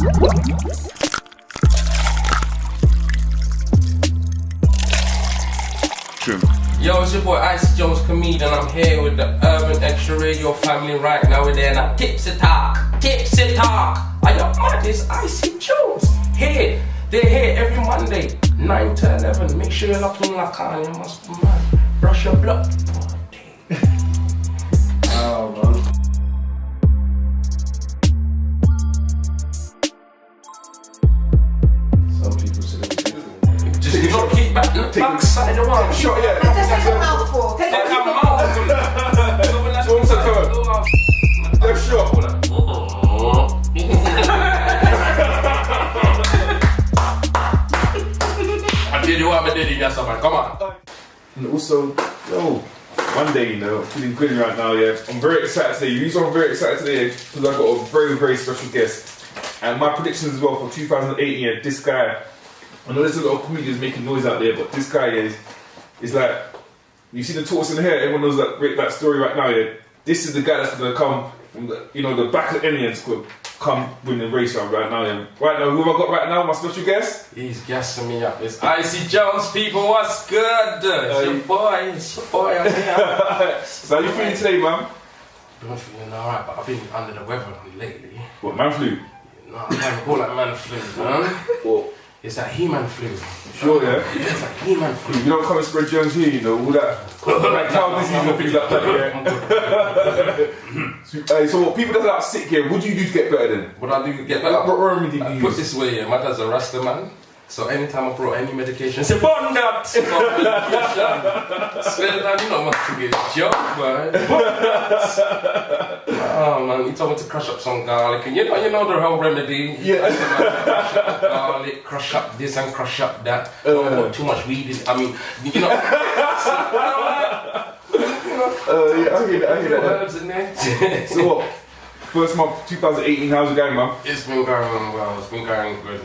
Yo, it's your boy Icy Jones, comedian. I'm here with the Urban Extra Radio family right now. We're there now. Tipsy Talk, Tipsy Talk. Are you mad? It's Icy Jones. Here, they're here every Monday, 9 to 11. Make sure you're locking like on. You must be mad. Brush your blood. Oh, man. Some people say just you don't keep back the backside of one. Sure, yeah. Just take a mouthful. Take a mouthful. Yeah, sure. I did you what I did, yes, man. Come on. And also, Monday, feeling good right now, yeah. I'm very excited today. The reason I'm very excited today is because I've got a very, very special guest. And my predictions as well for 2018, yeah, this guy, I know there's a lot of comedians making noise out there, but this guy is like, you see the tortoise in the hair, everyone knows that story right now, yeah. This is the guy that's gonna come from the back of the aliens could come win the race right now, yeah. Right now, who have I got right now, my special guest? He's gassing me up. It's Icy Jones, people, what's good? It's your boy, I'm here. So how you feeling today, man? I'm feeling alright, but I've been under the weather lately. What, man flu? No, I can't call that man flu, man. What? It's that He-Man flu. Sure, yeah? It's like He-Man flu. You don't come and spread germs here, all that. Like cow disease and things like that, yeah? So what, people that are sick here, what do you do to get better then? What do I do to get better? What remedy do you Put use? this way, yeah, my dad's a Rasta man. So anytime I brought any medication, I say, "Bond that!" So then you know, man, to get a joke, man. Oh man, he told me to crush up some garlic, and you know the whole remedy. Yeah. Crush up garlic, crush up this and crush up that. Don't put too much weed in. I mean, you know. Yeah, I hear that. Herbs in there. So what? First month, 2018, how's it going, man? It's been going well. It's been going good.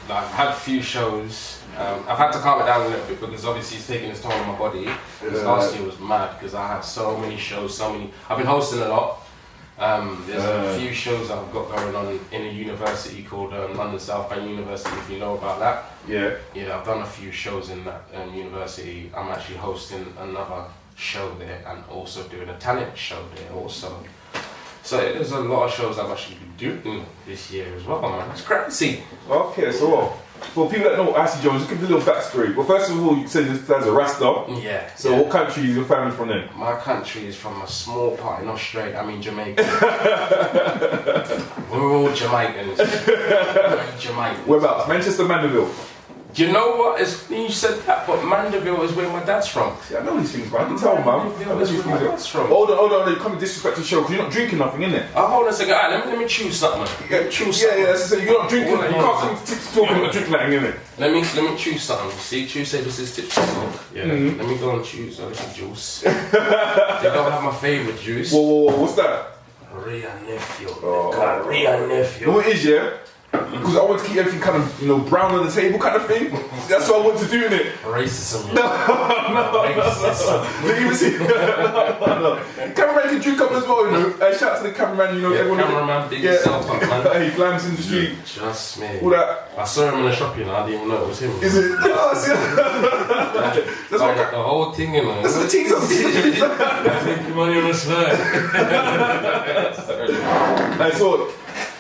I've had a few shows. I've had to calm it down a little bit because obviously it's taking its toll on my body. Last year was mad because I had so many shows, I've been hosting a lot. There's a few shows I've got going on in a university called London South Bank University, if you know about that. Yeah. Yeah, I've done a few shows in that university. I'm actually hosting another show there and also doing a talent show there also. So there's a lot of shows I've actually been doing this year as well, man. It's crazy. Okay, so what? For people that know Icy Jones, just give me a little backstory. Well, first of all, you said this guy's a Rasta. Yeah. So what country is your family from then? My country is from a small part in Australia, Jamaica. We're all Jamaicans. Jamaicans. Whereabouts? Manchester, Mandeville. Do you know what? You said that, but Mandeville is where my dad's from. Yeah, I know these things, man. I can tell, man. Mandeville is where my dad's from. Hold on. You can't disrespect the show because you're not drinking nothing, innit? Oh, hold on a second. Alright, let me choose something. Yeah, that's it. You're not drinking. You can't come to Tipsy Talk and not drink nothing, innit? Let me choose something. See, choose say this is Tipsy Talk. Yeah. Let me go and choose a little juice. They don't have my favourite juice. Whoa, what's that? Ria Nephew. Ria Nephew. What it is, yeah? Because I want to keep everything kind of, brown on the table kind of thing. That's what I want to do, innit? Racism. No. Racism. No. Cameraman can drink up as well, shout out to the cameraman, everyone. Cameraman, big yourself up, man. Hey, glams in the street. Trust me. All that. I saw him in the shop, I didn't even know it was him. Is it? That's what the whole thing, That's the teaser. Making money on the side. I saw it.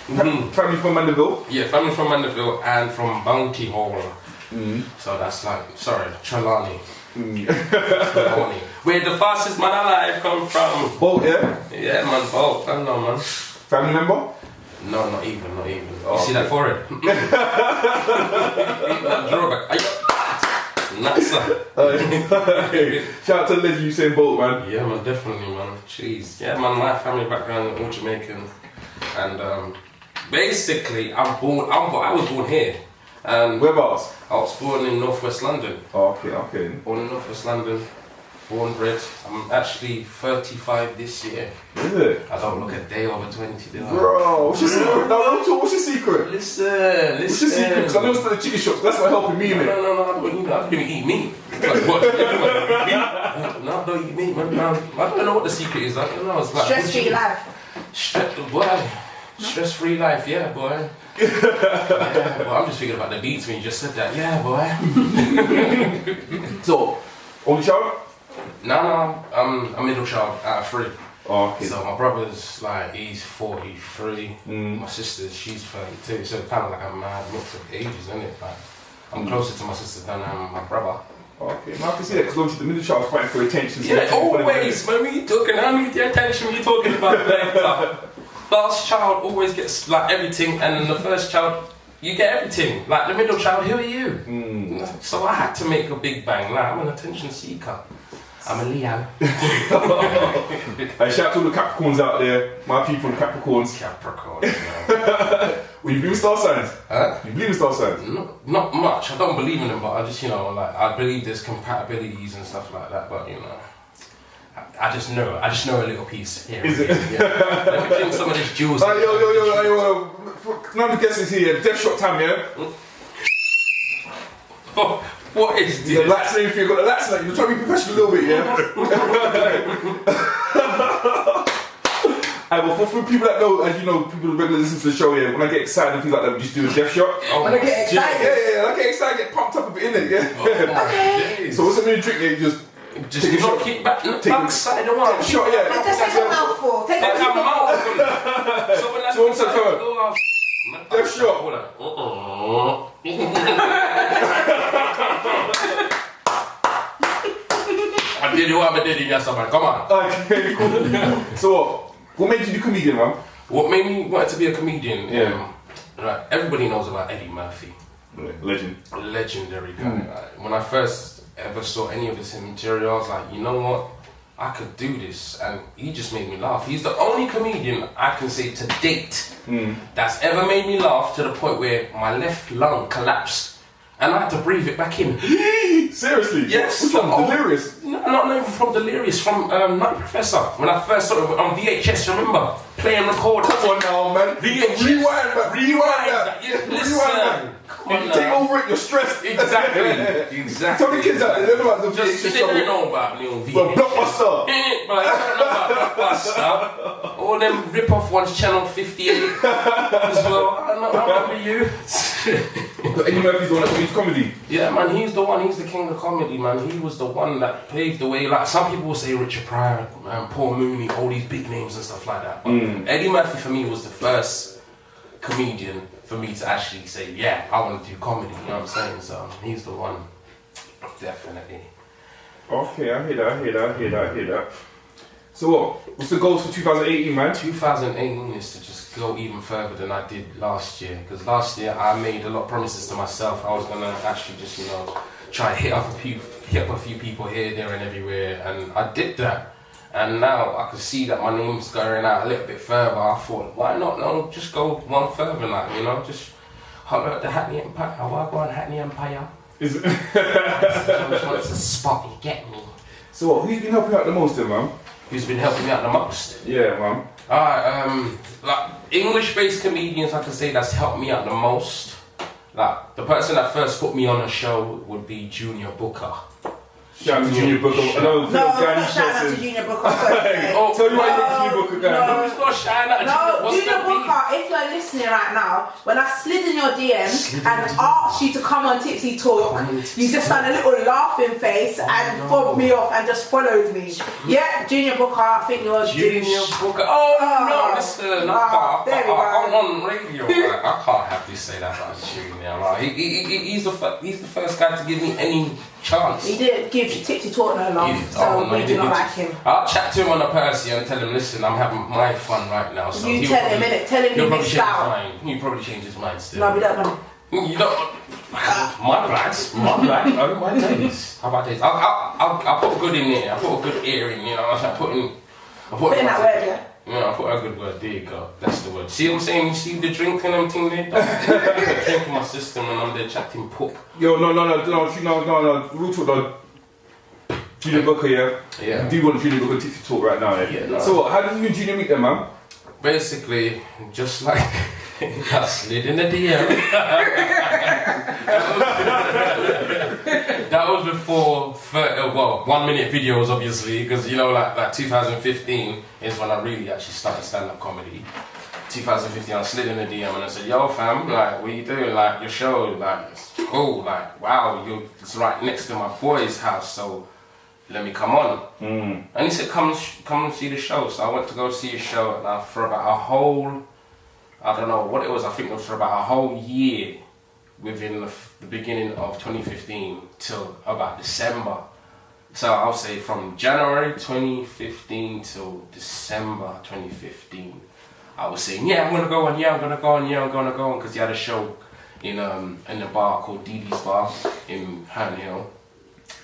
Family from Mandeville? Yeah, family from Mandeville and from Bounty Hall. So that's Trelawney. Trelawney. Where the fastest man alive come from. Bolt, yeah? Yeah, man, Bolt. I know, man. Family member? No, not even. Oh, you see that forehead? Drawback. Nice. Shout out to the legend Usain Bolt, man. Yeah, man, definitely, man. Jeez. Yeah, man, my family background all Jamaican. And basically, I was born here. Whereabouts? I was born in Northwest London. Oh, okay. Born in Northwest London, born bred. I'm actually 35 this year. Is it? I don't look a day over 20, do I? Bro, what's your secret? What's your secret? Listen. What's your secret? Because I know it's the chicken shops. That's not helping me, man. No, I don't eat meat. Like, what? No, I don't eat meat, man. I don't know what the secret is. I don't know. It's like stress-free life. Why? Stress-free life, yeah, boy. Yeah, well, I'm just thinking about the beats when you just said that. Yeah, boy. So, only child? No, I'm a middle child out of 3. Oh, okay. So my brother's like, he's 43. My sister, she's 32. So kind of like a mad mix of ages, isn't it? Like, I'm closer to my sister than my brother. Okay, now I can see that because obviously the middle child's fighting for attention. So Yeah, always. When we talking, I need the attention. You're talking about later. Last child always gets like everything, and then the first child, you get everything. Like the middle child, who are you? So I had to make a big bang. Like I'm an attention seeker. I'm a Leo. Hey, shout out to all the Capricorns out there, my people, the Capricorns. Capricorn. Well, you believe in star signs? Huh? You believe in star signs? Not much. I don't believe in them, but I just, like I believe there's compatibilities and stuff like that. But I just know a little piece here. Is it? Yeah. Let me drink some of this juice. Yo, none of the guests is here. Death shot time, yeah? What is this? The lights name for you, got the lights like you're trying to be professional a little bit, yeah? Well, for people that know, as you know, people who regularly listen to the show, yeah, when I get excited and things like that, we just do a death shot. When I get excited? Yeah, I get excited, get pumped up a bit, innit? Yeah. Okay. So what's the new drink there? You just take a shot. Keep back side of one. Shot, yeah. Just take a mouthful. Take a mouthful. So when I So what's the code? Death shot. I did what I did in your summer. Come on. Okay, cool. So what made you be a comedian, man? What made me want to be a comedian? Yeah. Right. Everybody knows about Eddie Murphy. Legend. Legendary guy. Like, when I first ever saw any of his material, I was like, you know what? I could do this, and he just made me laugh. He's the only comedian I can say to date that's ever made me laugh to the point where my left lung collapsed and I had to breathe it back in. Seriously? Yes. Which one? Delirious? No, not even from Delirious, from Night Professor. When I first saw it on VHS, remember? Play and record. Come on now, man. VHS. Rewind that. Yeah, Rewind that. If you take over it, you're stressed. Exactly. Tell the kids out there, they don't know about the Just VHS they show. don't know about me on VHS. Well, Blockbuster. But I don't know about Blockbuster. All them rip-off ones, Channel 58 as well. I remember you. Eddie Murphy's the one that means comedy. Yeah, man, he's the one. He's the king of comedy, man. He was the one that paved the way. Like some people will say Richard Pryor, Paul Mooney, all these big names and stuff like that. But Eddie Murphy for me was the first comedian for me to actually say, yeah, I want to do comedy. You know what I'm saying? So he's the one, definitely. Okay, I hear that. So what's the goals for 2018, man? 2018 is to just go even further than I did last year. Because last year I made a lot of promises to myself. I was gonna actually just, try to hit up a few people here, there, and everywhere, and I did that. And now I can see that my name's going out a little bit further. I thought, why not? No, just go one further, like just holler at the Hackney Empire. Why go on Hackney Empire? Is it? Jones wants a spot. You get me? So who's been helping out the most, then, man? Who's been helping me out the most? Yeah, man. Alright, like English-based comedians, I can say that's helped me out the most. Like the person that first put me on a show would be Junior Booker. Shout out to Junior Booker. I know No, not shout out to Junior Booker. Tell you why you like Junior Booker, guy. No, it's not shouting out No, Junior Booker, if you're listening right now, when I slid in your DMs and asked you to come on Tipsy Talk, you just done a little laughing face and fobbed me off and just followed me. Yeah, Junior Booker, I think you're Junior Booker. Oh no, listen, I'm on radio. Like, I can't have to say that about Junior. Like, he's the first guy to give me any chance. He didn't give Tipsy Talk no love, so we do not like him. I'll chat to him on a Percy and tell him, listen, I'm having my fun right now. So you tell him, innit? Tell him you missed out. He'll probably change his mind still. No, we don't want him. You don't. My bad. I don't mind days. How about days? I'll put a good in there. I'll put a good ear in. I put in that word, yeah. Yeah, I put a good word. There you go. That's the word. See what I'm saying? You see the drinking and thing there? Drinking my system and I'm there chatting poop. Yo, no. Real talk, though. Junior Booker, yeah? Yeah. You do want Junior Booker Tipsy Talk right now, yeah? Yeah, no. So what, how did you and Junior meet them, man? Basically, just like I slid in the DM. That was before 1 minute videos, obviously, because like 2015 is when I really actually started stand-up comedy. 2015, I slid in the DM and I said, yo fam, like, what you doing? Like, your show, like, it's cool, like, wow, it's right next to my boy's house, so let me come on. And he said, come and see the show. So I went to go see his show, and for about a whole, I don't know what it was, I think it was for about a whole year within the beginning of 2015 till about December. So I'll say from January 2015 till December 2015, I was saying, yeah, I'm gonna go on, because he had a show in a bar called Dee Dee's Bar in Hernhill.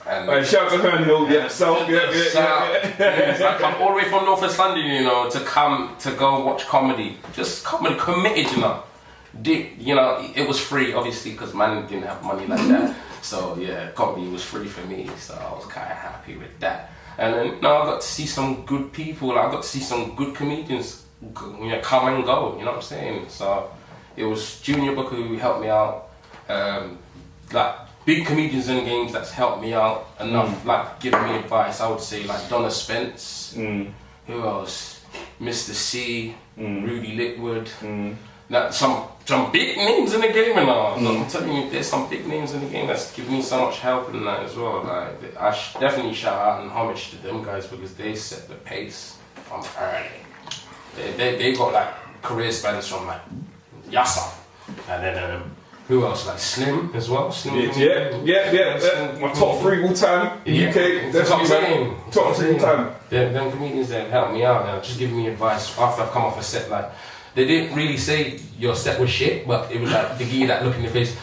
And shout out to Hernhill, South, I come all the way from North West London, you know, to come to go watch comedy. Just comedy, committed, you know. It was free, obviously, because man didn't have money like that. So yeah, comedy was free for me, so I was kind of happy with that. And then I got to see some good people. I got to see some good comedians, come and go. You know what I'm saying? So it was Junior Booker who helped me out. Like big comedians in games that's helped me out enough, like giving me advice. I would say like Donna Spence. Who else? Mr. C, Rudy Liquid. Like some big names in the game and all. I'm telling you, there's some big names in the game that's given me so much help in that as well. Like I definitely shout out and homage to them guys because they set the pace from early. They got like career spans from like Yassa, and then who else? Like Slim as well. Slim Yeah. My top 3 all time in UK. That's what I'm saying. Top 3 all time. Them comedians that helped me out, just giving me advice after I've come off a set. Like they didn't really say your set was shit, but it was like they give you that look in the face.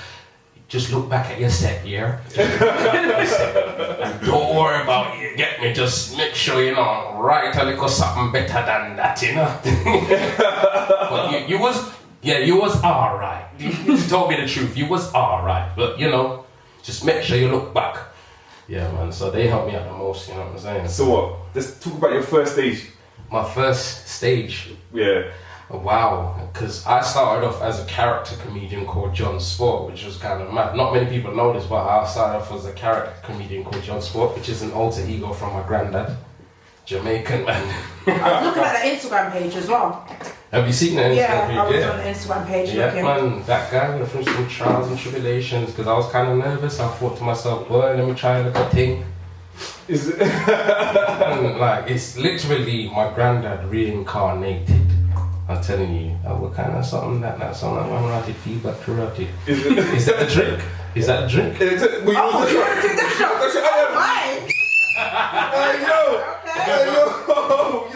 Just look back at your set, yeah? And don't worry about it, get me? Just make sure, write a little something better than that, But you was alright. You told me the truth, you was alright. But, just make sure you look back. Yeah, man, so they helped me out the most, you know what I'm saying? So what? Let's talk about your first stage. My first stage? Yeah. Wow, because I started off as a character comedian called John Sport, which was kind of mad. Not many people know this, but I started off as a character comedian called John Sport, which is an alter ego from my granddad, Jamaican man. I was looking at the Instagram page as well. Have you seen the Instagram page? Yeah, I was on the Instagram page looking. Man, that guy went through some trials and tribulations because I was kind of nervous. I thought to myself, boy, let me try a little thing. Is it? Like, it's literally my granddad reincarnated. I'm telling you, what kind of something that song I'm rotted, feedback corrupted. Is that the drink? Is that the drink? You want to do that shot?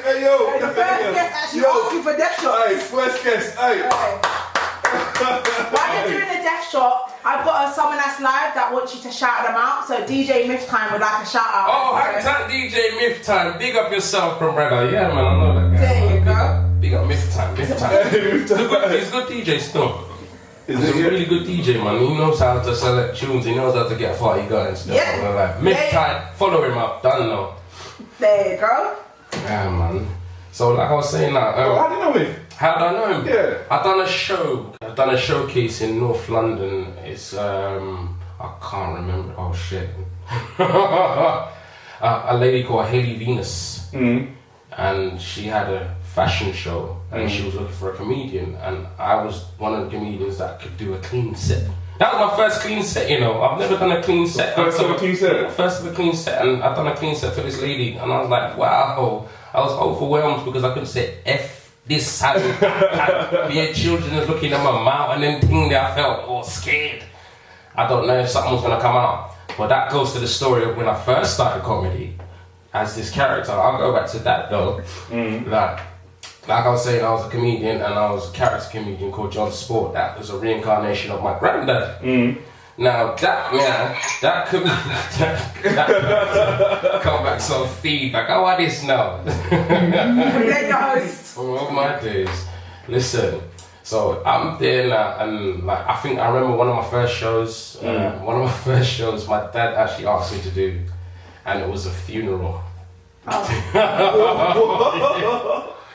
Hey yo! The first guest actually asking for death shots. Hey, first guest, While you're doing the death shot, I've got someone that's live that wants you to shout them out. So DJ Myth Time would like a shout out. Oh, hang tight, DJ Myth Time. Big up yourself, from brother. Yeah, man, I know that guy. There you go. Big up Myth Time. He's a good DJ still. He's a really good DJ, man. He knows how to select tunes. He knows how to get far. He got and stuff. Yeah. Like, Myth Time. Follow him up. Done now. There you go. Yeah, man. So, like I was saying, how do you know him? How do I know him? Yeah. I've done a showcase in North London. It's I can't remember. Oh shit. A lady called Hayley Venus, and she had a fashion show, and she was looking for a comedian, and I was one of the comedians that could do a clean set. That was my first clean set, I've never done a clean set. First of a clean set, and I've done a clean set for this lady, and I was like, wow. I was overwhelmed because I couldn't say F this time. The children is looking at my mouth, and then thing there I felt all scared. I don't know if something was gonna come out, but that goes to the story of when I first started comedy as this character. I'll go back to that though. Like I was saying, I was a comedian and I was a character comedian called John Sport. That was a reincarnation of my granddad. Now that could come back some feedback. How are this now? Oh my days. Listen, so I'm there now, and like I think I remember one of my first shows. My dad actually asked me to do, and it was a funeral.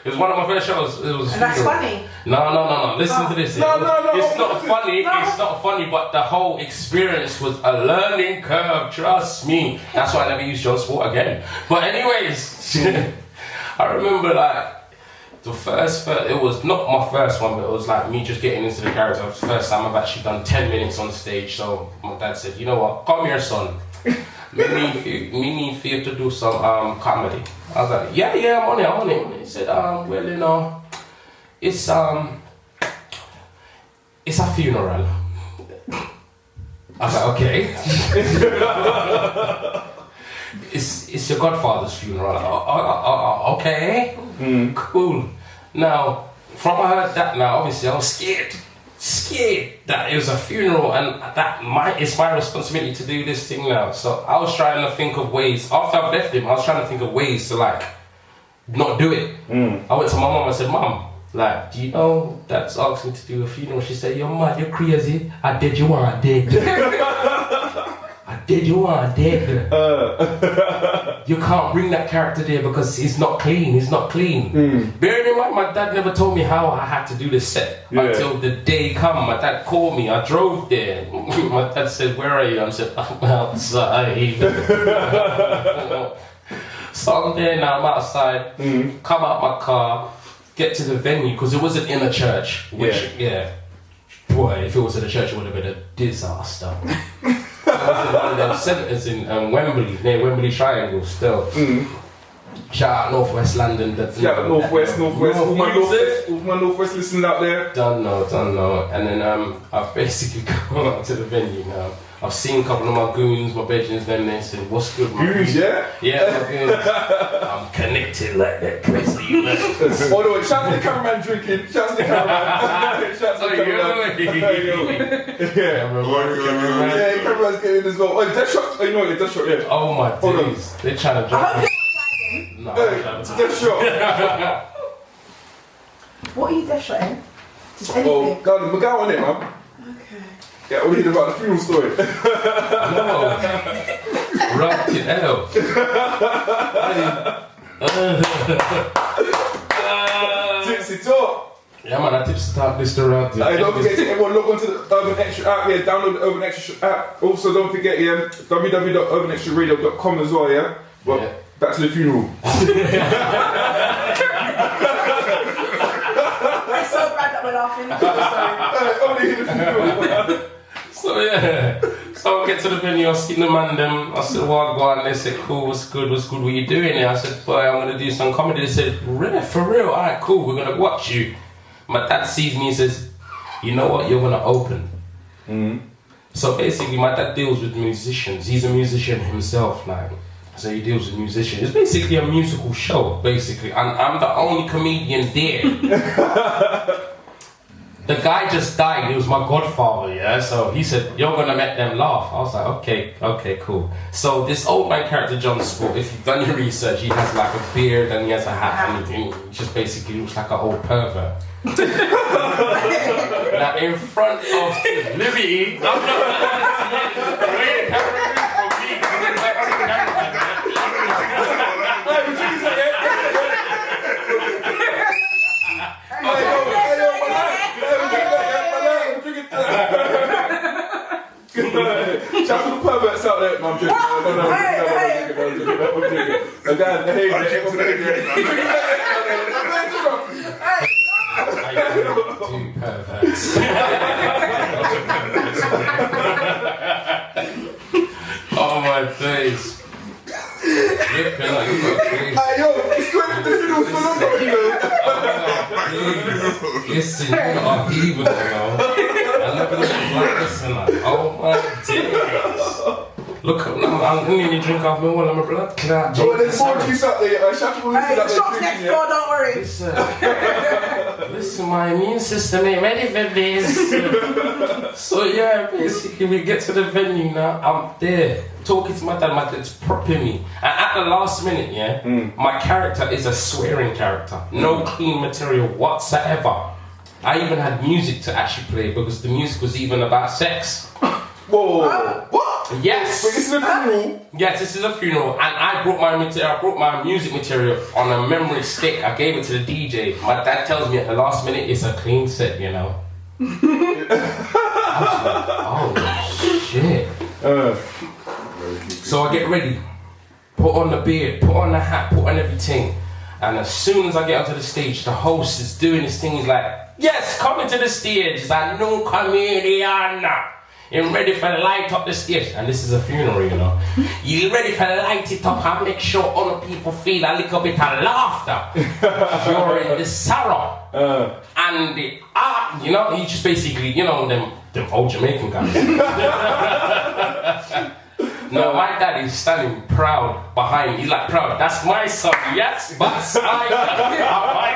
It was one of my first shows. It was. And that's funny. No. Listen to this. No. It's not funny. It's not funny. But the whole experience was a learning curve. Trust me. That's why I never used John Sport again. But anyways, I remember like The first, it was not my first one, but it was like me just getting into the character. It was the first time I've actually done 10 minutes on stage. So my dad said, you know what, come here, son. me need for you to do some comedy. I was like, yeah, I'm on it. He said, well, you know, it's a funeral. I was like, okay. It's your godfather's funeral. Okay. Cool. Now, from I heard that now, obviously I was scared that it was a funeral and that it's my responsibility to do this thing now. So I was trying to think of ways, after I've left him, I was trying to think of ways to like, not do it. I went to my mom and said, Mom, like, do you know Dad's asked me to do a funeral? She said, you're mad, you're crazy. I did, you want dead. I did, you want dead. You can't bring that character there because he's not clean. Bearing in mind, my dad never told me how I had to do this set until the day come. My dad called me. I drove there. My dad said, where are you? I said, I'm outside. So I'm there now, I'm outside. Come out my car, get to the venue because it wasn't in a church. Which, boy, if it was in a church, it would have been a disaster. I was in one of them centres in Wembley, near Wembley Triangle still. Shout out Northwest London. Shout out Northwest. All my Northwest listeners out there. Don't know. And then I've basically gone out to the venue now. I've seen a couple of my goons, my bedrooms, then they said, what's good, my goons? Yeah, my goons. I'm connected like that crazy. Oh no, shout out to the cameraman drinking. Shout out to the cameraman. Shout out to the cameraman. Yeah, cameraman's getting as well. Oh, Death Shot. Oh, you know what, Death Shot, yeah. Oh my days. They're trying to drop me. No, Death Shot. What are you Death Shotting? Just anything? Oh, God, we'll go on it, man. Okay. Yeah, we'll hear about the funeral story. No. Rocket hell. Tipsy Talk. Yeah, man, Tipsy Talk this around. Don't forget to everyone log on to the Urban Extra app, download the Urban Extra app. Also, don't forget, www.urbanextraradio.com as well, yeah? Well, back to the funeral. It's so bad that we're laughing. Only in the funeral. So I get to the venue, I see the man them, I said, well, go on, they said, cool, what's good, what are you doing here? I said, boy, I'm going to do some comedy. They said, really, for real, alright, cool, we're going to watch you. My dad sees me and says, you know what, you're going to open. So basically, my dad deals with musicians, he's a musician himself, like, so he deals with musicians. It's basically a musical show, basically, and I'm the only comedian there. The guy just died, he was my godfather, yeah? So he said, you're gonna make them laugh. I was like, okay, cool. So this old man character, John Sport, if you've done your research, he has like a beard and he has a hat and he just basically looks like an old pervert. Now in front of Libby, I'm not Shout out to the perverts out there. No, I'm joking. Oh my days. It's great for the funeral for Listen, you are evil, I never looked like this and like, oh my days. Look, I'm nearly drink off my wall, I'm a blood clot. There's more juice out there. Shout out to the shops next door, don't worry. Listen, my immune system ain't ready for this. So yeah, basically we get to the venue now, I'm there. Talking to my dad's propping me. And at the last minute, my character is a swearing character. No clean material whatsoever. I even had music to actually play because the music was even about sex. Whoa! What? Yes. Wait, this is a funeral? Yes, this is a funeral. And I brought my music material on a memory stick. I gave it to the DJ. My dad tells me at the last minute it's a clean set, you know. I was like, oh shit. So I get ready, put on the beard, put on the hat, put on everything. And as soon as I get onto the stage, the host is doing his thing. He's like, yes, coming to the stage is a new comedian. You're ready for the light up the stage. And this is a funeral, you know. You're ready for the light it up and make sure other people feel a little bit of laughter during the sorrow. And the art, you know, he just basically, you know, them old Jamaican guys. No, my dad is standing proud behind me. He's like, proud, that's my son, yes, but my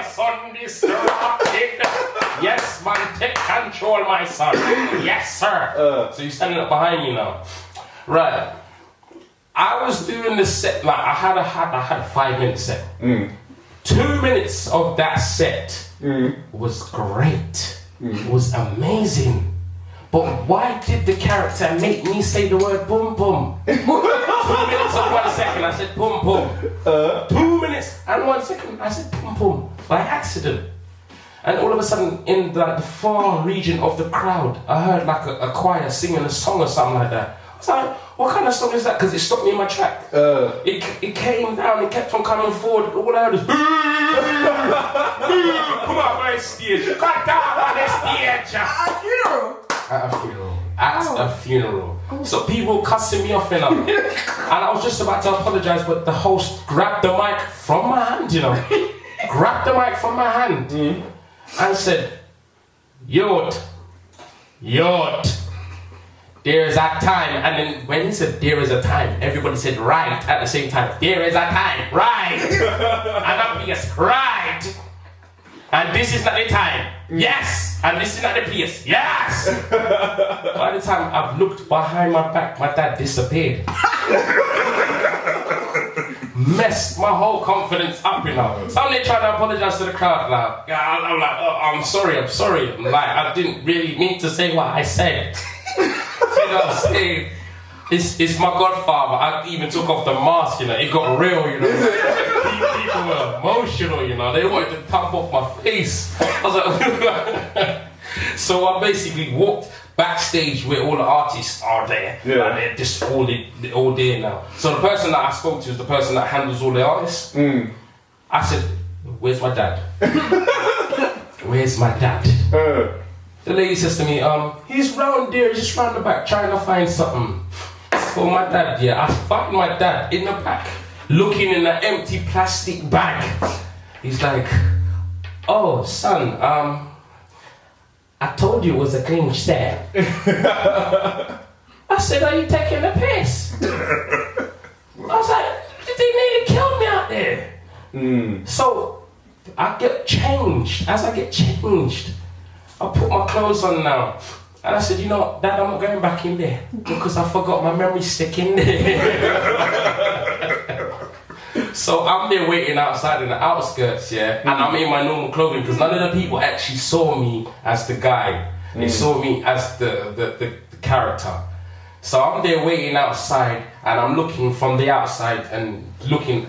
son distracted. Yes, man, take control, my son. Yes, sir. So he's standing up behind me now. Right. I was doing the set, like, I had a 5-minute set. 2 minutes of that set was great. It was amazing. But why did the character make me say the word boom boom? 2 minutes and 1 second, I said boom boom. 2 minutes and 1 second, I said boom boom. By accident. And all of a sudden, in the far region of the crowd, I heard like a choir singing a song or something like that. I was like, what kind of song is that? Because it stopped me in my track. It came down, it kept on coming forward. All I heard is, come on, my stage. You got down on the stage. At a funeral. So people cussing me off, you know. And I was just about to apologize, but the host grabbed the mic from my hand, you know. Grabbed the mic from my hand and said, Yod, there is a time. And then when he said there is a time, everybody said right at the same time. There is a time, right. And I'm yes, right. And this is not the time. Yes! And this is not the place. Yes! By the time I've looked behind my back, my dad disappeared. Messed my whole confidence up, you know. So I'm trying to apologize to the crowd now. I'm like, oh, I'm sorry. I'm like, I didn't really mean to say what I said. You know what I'm saying? It's my godfather. I even took off the mask, you know. It got real, you know. People were emotional, you know. They wanted to pump off my face. I was like, so I basically walked backstage where all the artists are there. Yeah. And they're just all there now. So the person that I spoke to is the person that handles all the artists. I said, where's my dad? Where's my dad? The lady says to me, he's round there, just round the back, trying to find something. For my dad, yeah, I found my dad in the back, looking in an empty plastic bag. He's like, oh, son, I told you it was a clean set. I said, are you taking the piss? I was like, they nearly killed me out there. So I get changed. As I get changed, I put my clothes on now. And I said, you know what, Dad, I'm not going back in there because I forgot my memory stick in there. So I'm there waiting outside in the outskirts, yeah, and I'm in my normal clothing because none of the people actually saw me as the guy. They saw me as the character. So I'm there waiting outside and I'm looking from the outside and looking,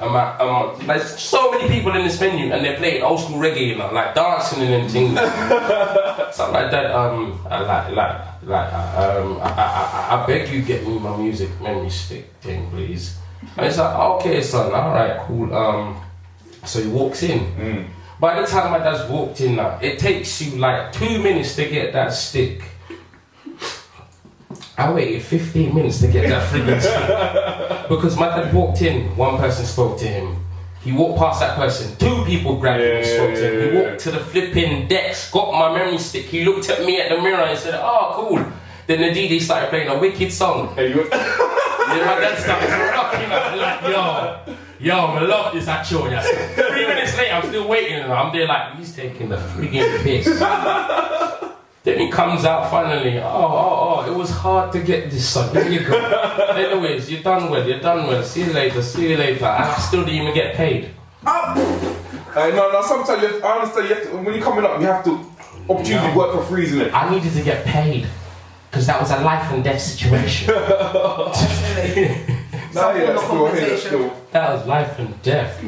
there's so many people in this venue and they're playing old school reggae, you know, like dancing and things. Something like that, I beg you get me my music memory stick thing, please. And it's like, okay son, alright, cool. So he walks in. By the time my dad's walked in now, it takes you like 2 minutes to get that stick. I waited 15 minutes to get that friggin' stick. Because my dad walked in, one person spoke to him. He walked past that person, 2 people grabbed him and spoke to him. He walked to the flipping decks, got my memory stick. He looked at me at the mirror and said, oh, cool. Then the DJ started playing a wicked song. Then my dad started rocking up like, yo, I love this actual. 3 minutes later, I'm still waiting and I'm there like, he's taking the friggin' piss. Then he comes out finally, oh, it was hard to get this son, here you go. Anyways, you're done well, see you later. I still didn't even get paid. No, sometimes I understand, when you're coming up, you have to opportunity work for free, isn't it? I needed to get paid, because that was a life and death situation. That's cool. That was life and death.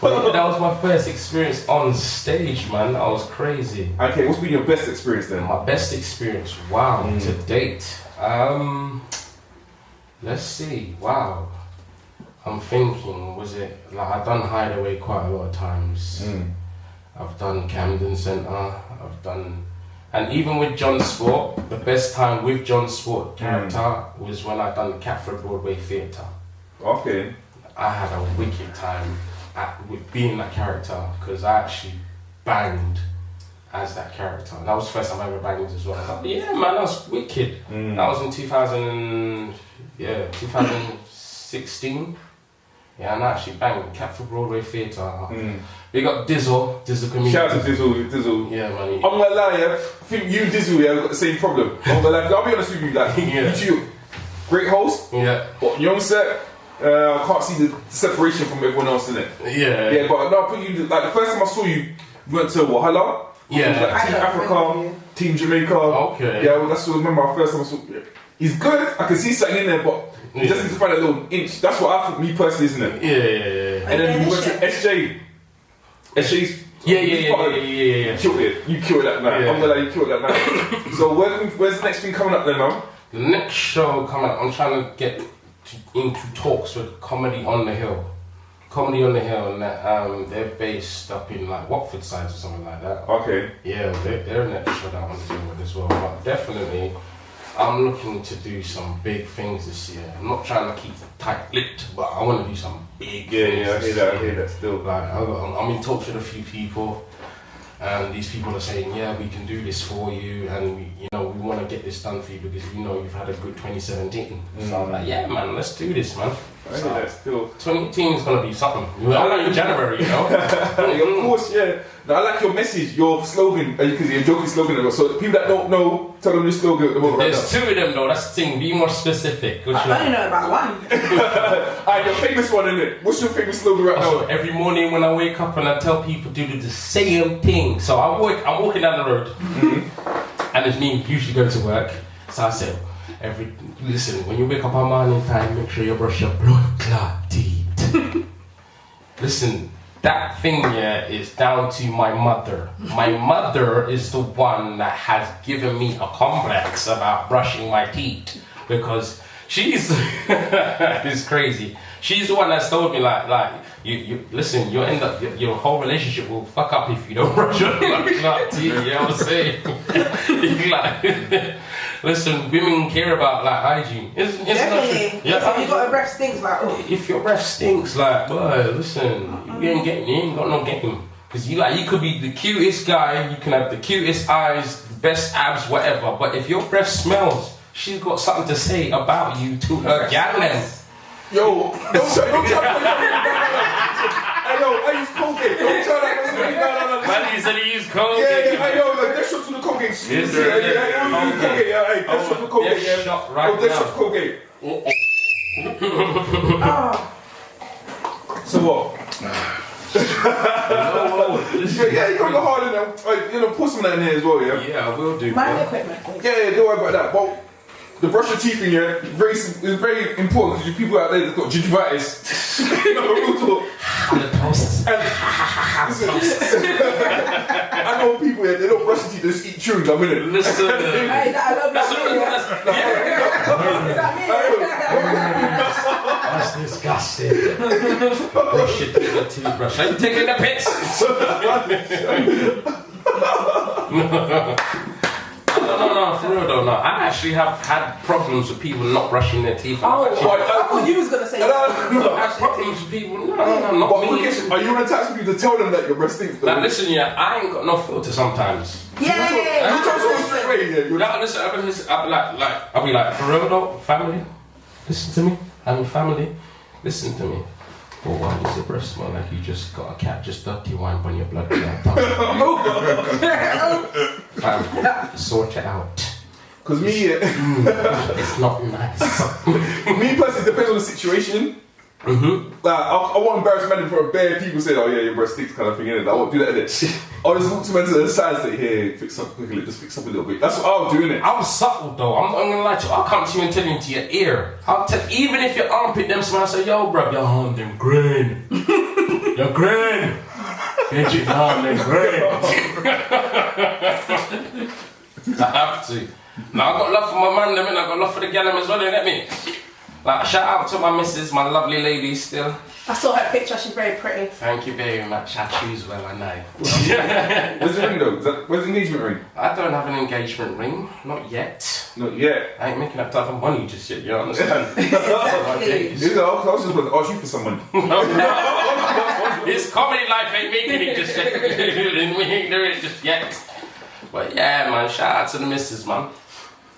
But that was my first experience on stage, man. That was crazy. Okay, what's been your best experience then? My best experience, wow, to date. Let's see, wow. I'm thinking, was it like I've done Hideaway quite a lot of times. I've done Camden Centre. I've done, and even with John Sport, the best time with John Sport character was when I done Catford Broadway Theatre. Okay. I had a wicked time with being that character because I actually banged as that character. And that was the first time I ever banged as well. I was like, yeah, man, that was wicked. That was in 2016. Yeah, and I actually banged Catford Broadway Theatre. Big up Dizzle comedian. Shout out to Dizzle. Yeah, man. I'm gonna lie, yeah. I think you and Dizzle, yeah, got the same problem. I'm gonna lie, I'll be honest with you, like, you two, great host. Yeah. But your own set, I can't see the separation from everyone else in it. Yeah. Yeah, but no, I put you, like, the first time I saw you, we went to Wahala. Yeah. It was like Team Africa, Team Jamaica. Okay. Yeah, well, that's what I remember our first time I saw. He's good, I can see something in there, but you just need to find a little inch. That's what I think, me personally, isn't it? Yeah. And then we went to SJ. SJ's. Yeah. Killed it. You killed that night. Yeah. I'm gonna let you kill that night. So where's the next thing coming up then, man? The next show coming up, I'm trying to get into talks with Comedy on the Hill. Comedy on the Hill, and they're based up in like Watford sides or something like that. Okay. Yeah, they're the next show that I want to deal with as well. But definitely, I'm looking to do some big things this year. I'm not trying to keep tight-lipped, but I want to do some big things. I hear that still. Like, I'm in talks with a few people, and these people are saying, yeah, we can do this for you, and we want to get this done for you because you've had a good 2017. So I'm like, yeah, man, let's do this, man. I hear that still. 2018 is gonna be something. I'm like in January, Of course, yeah. Now, I like your message, your slogan, because your joking slogan. So the people that don't know, tell them your slogan at the moment. There's two of them though. That's the thing. Be more specific. I only know about one. Alright, your famous one, isn't it? What's your famous slogan right now? Every morning when I wake up and I tell people to do the same thing. So I'm walking down the road, and it's me usually going to work. So I said, listen, when you wake up on morning time, make sure you brush your blood clot teeth. Listen, that thing here is down to my mother. My mother is the one that has given me a complex about brushing my teeth because she's it's crazy. She's the one that's told me like you listen, you'll end up your whole relationship will fuck up if you don't brush your blood clot teeth. You know what I'm saying? Listen, women care about like hygiene. It's Definitely. Yeah, if you got a breath stinks, like, oh. If your breath stinks, like, boy, listen, you ain't got no game. Cause you could be the cutest guy, you can have the cutest eyes, best abs, whatever. But if your breath smells, she's got something to say about you to her gallon. Yo, don't try. Hey, yo, I use Colgate. Don't try that. No. Man, he said he used Colgate. Yeah, yo, let's shot to the Colgate. Yes, Yeah, sir. Colgate, yeah, hey, let's shot to Colgate, yeah. Shot right let's now. shot to Colgate. So what? Yeah, you got the hard in there. Put some of that in here as well, yeah? Yeah, I will do. Mind the equipment, please. Yeah, don't worry about that. But the brush your teeth in here is very important because you people out there that got gingivitis. Real talk. I know people here, they don't brush their teeth, they just eat chewing gum, innit? Listen. Hey, that I love that That's disgusting. Brush your teeth with a toothbrush. Are you taking the piss? No, for real though, no. I actually have had problems with people not brushing their teeth. I thought you was going to say that. I've had problems with people. No, not But me. are you on a tax with people to tell them that your breast stinks? Now listen, I ain't got no filter sometimes. You tell them straight away, yeah. Now listen, I'll be like, for real though, family, listen to me. I'm family, listen to me. Well, why does your breast smell like you just got a cat just dirty wine on your blood clot? Sort it out. Because me, it's not nice. me personally, depends on the situation. Like, I won't embarrass men in front of bare people saying, oh yeah, your breast stinks kind of thing, innit? I won't do that, innit? I'll just walk to men to the side and say, hey, fix up quickly, just fix up a little bit. That's what I'll do, innit? I'm subtle though, I'm not gonna lie to you. I'll come to you and tell you into your ear. I'll tell, even if your armpit them smell, I say, yo bruv, your arm them green. You're green. Get your arm them green. I have to. Now I got love for my man, them, and I got love for the gal as well, you get me? Like, shout out to my missus, my lovely lady still. I saw her picture, she's very pretty. Thank you very much. I choose well, I know. Where's the ring though? Where's the engagement ring? I don't have an engagement ring, not yet. Not yet. I ain't making that type of money just yet, you understand? Exactly. I was just going to ask you for someone. This comedy life ain't making it just yet. We ain't doing it just yet. But yeah, man, shout out to the missus, man.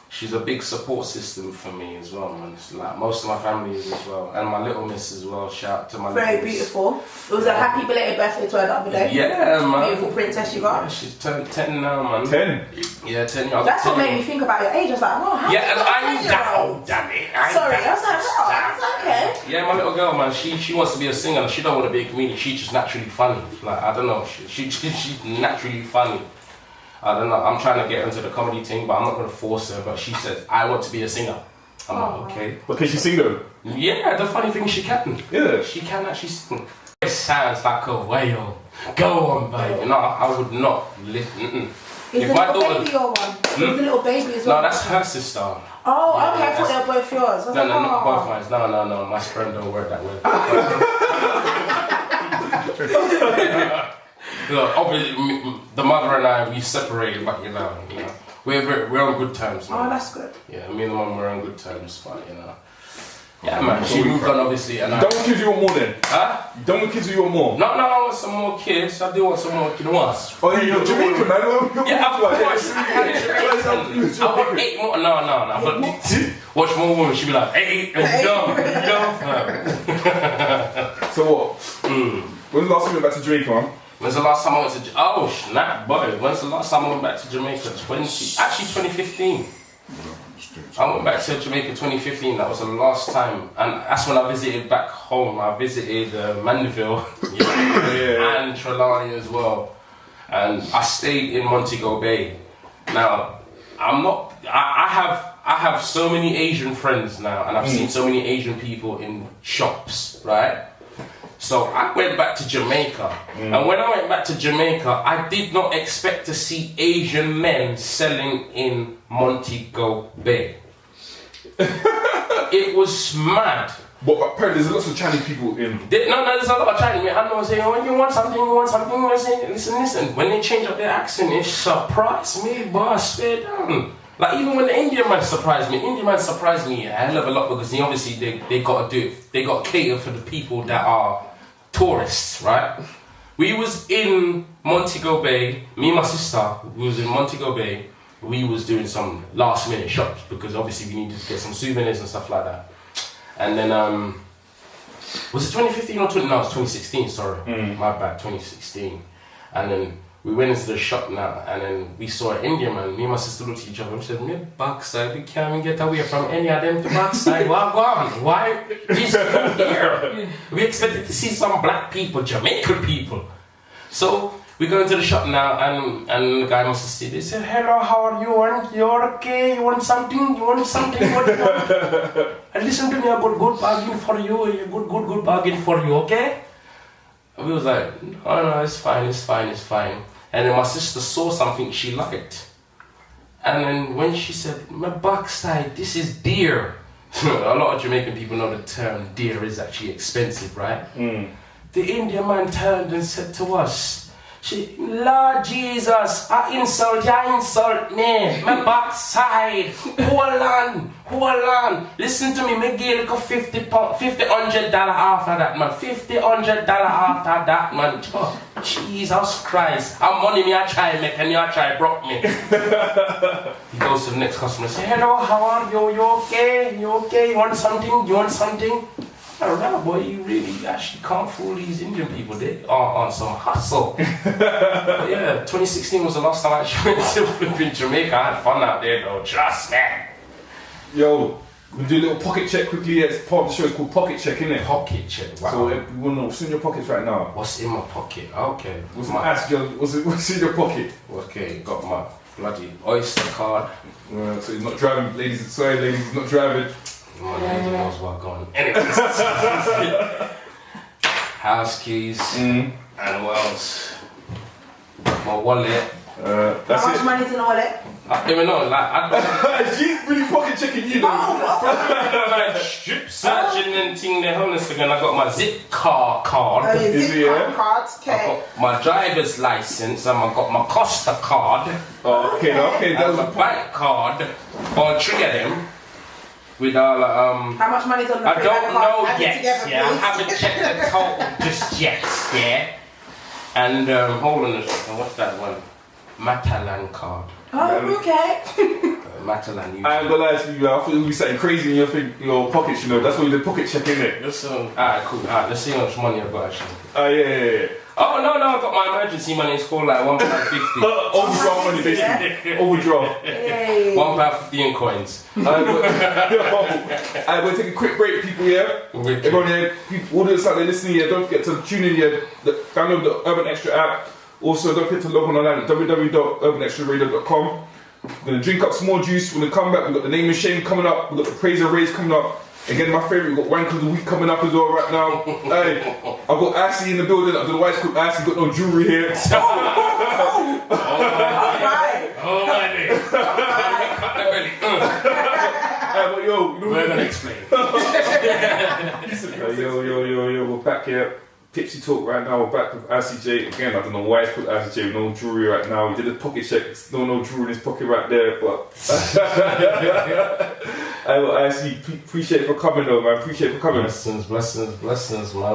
She's a big support system for me as well, man. It's like most of my family is as well. And my little miss as well. Shout out to my Very little miss. beautiful. It was a happy belated birthday to her the other day. Yeah, man. Beautiful princess you got. Yeah, she's turned 10 now, man. 10? Yeah, 10 years. That's what made me think about your age. I was like, oh, how Yeah, and I'm that that old, damn it. Sorry, I was like, oh, it's okay. Yeah, my little girl, man, she wants to be a singer. She don't want to be a comedian. She's just naturally funny. Like, I don't know. She's naturally funny. I don't know. I'm trying to get into the comedy thing, but I'm not going to force her. But she says, I want to be a singer. I'm like, okay. But can she sing though? Yeah, the funny thing is she can. Yeah. She can actually sing. It sounds like a whale. Go on, baby. No, I would not listen. Is the little baby your one? Is the little baby as well? No, that's her sister. Oh, Yeah, okay. I thought they were both yours. I was No, like, no, not oh. both mine. No. My sperm don't work that way. Look, obviously, the mother and I, we separated, but you know, we're on good terms. Man. Oh, that's good. Yeah, me and the mum were on good terms, but you know. Yeah, man. She moved on, obviously, and You done with kids you want more then? Huh? You done with kids you want more? No, I want some more kids. I do want some more. You know what? Oh, you're Jamaican, man. Yeah, of course. I want 8 more. No. But watch more women. She'll be like, 8, and go. So what? When's the last time you went back to Jamaica, man? When's the last time I went to... Oh, snap, boy. When's the last time I went back to Jamaica? 2015. I went back to Jamaica 2015. That was the last time. And that's when I visited back home. I visited Mandeville and Trelawney as well. And I stayed in Montego Bay. Now, I have so many Asian friends now. And I've seen so many Asian people in shops, right? So I went back to Jamaica, and when I went back to Jamaica, I did not expect to see Asian men selling in Montego Bay. It was mad. But apparently there's lots of Chinese people in... There's a lot of Chinese men. I know saying, oh, you want something, I say, listen. When they change up their accent, it surprised me, boss, swear down. Like even when the Indian man surprised me a hell of a lot because obviously they got to do it. They got to cater for the people that are tourists, right? We was in Montego Bay. Me and my sister, we was in Montego Bay. We was doing some last minute shops because obviously we needed to get some souvenirs and stuff like that. And then was it 2015 or 20? No, it was 2016. Sorry, my bad, 2016. And then we went into the shop now, and then we saw an Indian man. Me and my sister looked at each other and said, "Me backside, we can't even get away from any of them to backside. Why? This here? We expected to see some black people, Jamaican people." So we go into the shop now, and the guy must have said, they said, "Hello, how are you? You're okay? You want something? What do you want?" And listen to me, I got good bargain for you. Good bargain for you, okay? And we was like, no, it's fine. And then my sister saw something she liked. And then when she said, my backside, this is dear. A lot of Jamaican people know the term dear is actually expensive, right? The Indian man turned and said to us, Lord Jesus, I insult me. My backside. Hold on. Listen to me, me give like $100 after that, man. $100 after that, man. Oh, Jesus Christ. How money me I try make and you I try broke me. He goes to the next customer and says, hello, how are you? You okay? You want something? I don't know, boy, you actually can't fool these Indian people. They are on some hustle. But yeah, 2016 was the last time I actually went to flipping Jamaica. I had fun out there though, trust me. Yo, we'll do a little pocket check quickly. Yeah, it's part of the show. It's called Pocket Check, innit? Pocket check, wow. So we want to know what's in your pockets right now. What's in my pocket? Okay. What's in your pocket? Okay, got my bloody Oyster card. So he's not driving, ladies. Sorry, ladies, he's not driving. My lady knows what I'm going. Anyways. House keys. And what else? My wallet. That's How much it. money's in the wallet? I don't even know, like, I don't... She's really pocket pocket checking you, though. Like strip searching and thing the homeless again. I got my zip car card. Oh, your zip cards, I okay. got my driver's license and I got my Costa card. Okay. That was a bike card. All three of them. With all how much money's on the I don't know card? yet. Together, I please. haven't checked the total just yet. Yeah. And hold on a second. What's that one? Matalan card. Oh, okay. Matalan. I ain't gonna lie to you, I thought you were something crazy in your pockets, you know. That's why you did pocket check, innit? Listen, alright, cool. Alright, let's see how much money I've got actually. Yeah. Oh no, I got my emergency money. It's called like £1.50. Overdraft money, basically. Overdraft. Hey. £1.50 in coins. Alright, we'll take a quick break, people, yeah? Everyone here, all those out there listening here, don't forget to tune in here, download the Urban Extra app. Also, don't forget to log on online at www.urbanextraradio.com. We're going to drink up some more juice. We're going to come back. We've got the Name and Shame coming up. We've got the Praise and Raise coming up. Again, my favourite, we've got Wank of the Week coming up as well right now. Hey, I've got Icy in the building. I don't know why it's called Icy, got no jewellery here. Oh my days. Cut the belly. But yo, We're going to explain. Yo, we're back here. Tipsy Talk right now, we're back with Icy Jones. Again, I don't know why it's called Icy Jones, no jewellery right now. He did a pocket check, still no jewellery in his pocket right there, but... Icy, appreciate it for coming though, man. Appreciate it for coming. Blessings, man.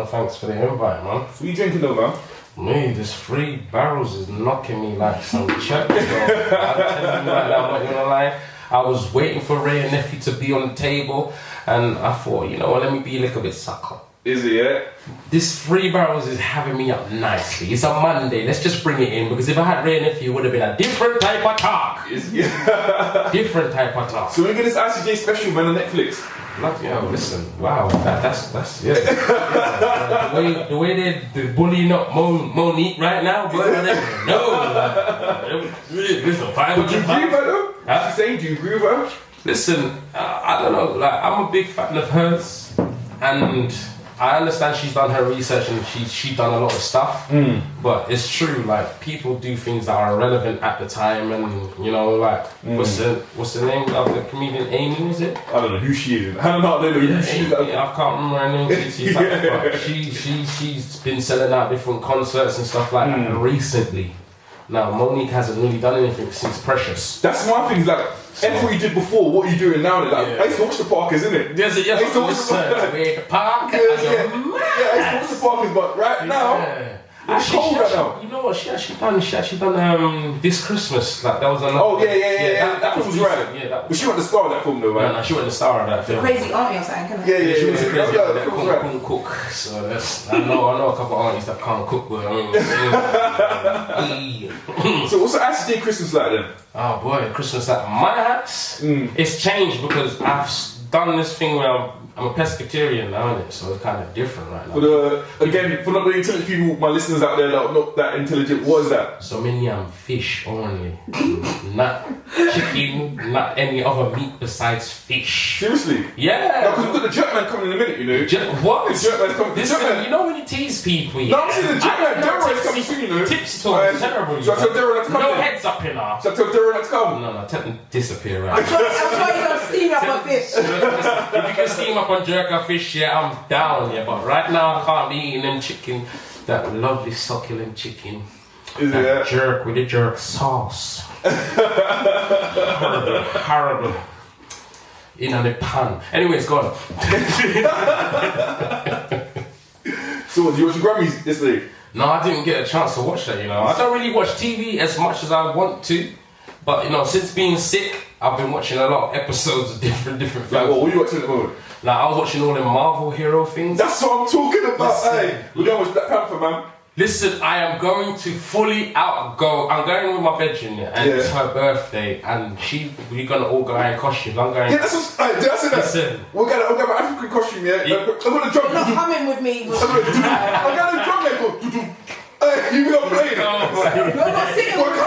Thanks for the invite, man. What are you drinking though, man? Me, this 3 barrels is knocking me like some church. I'm telling you right now, I'm not gonna lie. I was waiting for Ray and Nephew to be on the table, and I thought, you know what, let me be a little bit sucker. Is it, yeah? This 3 barrels is having me up nicely. It's a Monday, let's just bring it in, because if I had Ray and Nephew, it would have been a different type of talk. Different type of talk. So we get this Icy J special, man, on Netflix. Listen, wow, that's yeah. The way they're bullying up Monique right now, listen, fine. But do you agree with her though? Huh? She's saying, do you agree with her? Listen, I don't know, like, I'm a big fan of hers, and I understand she's done her research and she's done a lot of stuff, but it's true, like, people do things that are relevant at the time, and, you know, like, what's the name of the comedian, Amy, was it? I don't know who she is. I don't know who she is. I can't remember her name, but she's been selling out different concerts and stuff like that recently. Now, Monique hasn't really done anything since Precious. That's my thing, like, everything what you did before, what are you doing now? Like, I used to watch the Parkers, innit? Yes, I used to watch the Park. I used to watch the Parkers, but right now, it's cold right now. You know what? She actually done This Christmas. Like, that was another. Oh yeah. That film was right. Yeah, but she wasn't the star of that film though, man. No, she wasn't the star of that film. Crazy auntie or something, can I? Yeah. She was a crazy that that film was right. couldn't cook. So that's I know a couple of aunties that can't cook, but So what's the Icy J Christmas like then? oh boy, Christmas at my house. It's changed because I've done this thing where I'm a pescatarian now, innit? So it's kind of different right now. For not the intelligent people, my listeners out there that are not that intelligent, what is that? So many fish only, not chicken, not any other meat besides fish. Seriously? Yeah. Because we've got the Jerkman coming in a minute, you know. What? The Jerkman's coming. Listen, you know when you tease people. No, I'm saying the Jerkman. Darren coming soon, you know. Tipsy Talk is terrible. Shall I tell Darren not to come? No heads up in our. Shall I tell Darren not to come? No, tell them disappear right I'm sure you don't steam up a fish. If you can steam up and jerk a fish, yeah, I'm down, yeah. But right now, I can't be eating them chicken, that lovely succulent chicken. That jerk with the jerk sauce. Horrible. In the pan. Anyways, go on. So, did you watch the Grammys yesterday? No, I didn't get a chance to watch that, you know. I don't really watch TV as much as I want to. But, you know, since being sick, I've been watching a lot of episodes of different films. Like, what are you watching at the moment? Like, I was watching all them Marvel hero things. That's what I'm talking about, Listen. hey. We're going to watch Black Panther, man. Listen, I am going to fully outgo. I'm going with my bedroom, and it's her birthday, and we're gonna all go out in costumes. I'm going. Yeah, that's it. Listen, we're gonna my African costume, yeah. I'm gonna jump. You're not coming with me. I'm gonna jump there, go. Hey, you will play. You're not sitting with me.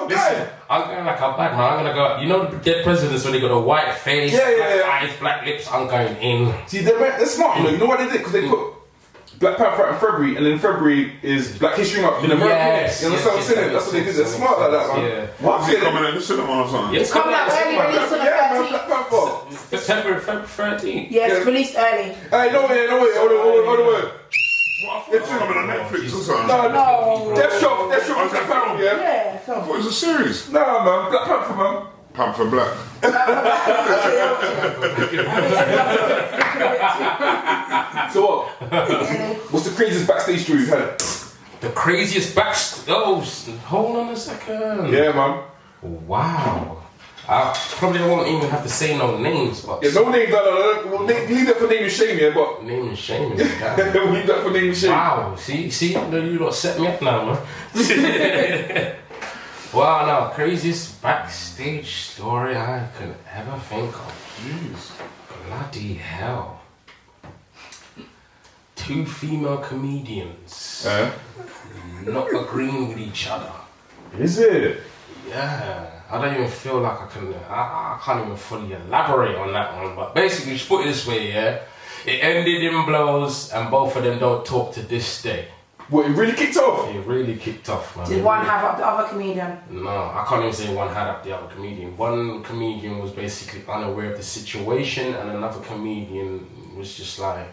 Listen, I'm going like a bad man. I'm gonna go. You know the dead presidents when they got a white face, black eyes, black lips. I'm going in. See, they're smart, you know. You know what they did? Because they put Black Panther in February, and then February is Black History Month in America. Yes, you understand what I'm saying? That's what they did. They're smart like that, man. Yeah. What? Is it coming out in the cinema or something? It's coming out early, released on the Yeah, man, 13th. Black Panther. September 13th. Yeah, it's released early. Hey, no way. Hold on. What, I thought it was coming on Netflix or something. No. Death Shot, Black Panther, yeah? Yeah, I thought it was a series. Nah, man, Black Panther, man. Panther Black. So what? What's the craziest backstage story you've had? The craziest backstage. Oh, hold on a second. Yeah, man. Wow. I probably won't even have to say no names, but Yeah, no name, no. We'll leave that for name and shame, yeah, but name and shame. we'll leave that for name and shame. Wow. See, you lot set me up now, man. Wow, now craziest backstage story I could ever think of. Jeez. Bloody hell. 2 female comedians not agreeing with each other. Is it? Yeah, I don't even feel like I can't even fully elaborate on that one, but basically, just put it this way, yeah, it ended in blows, and both of them don't talk to this day. What, it really kicked off? It really kicked off, man. Did one have up the other comedian? No, I can't even say one had up the other comedian. One comedian was basically unaware of the situation, and another comedian was just like,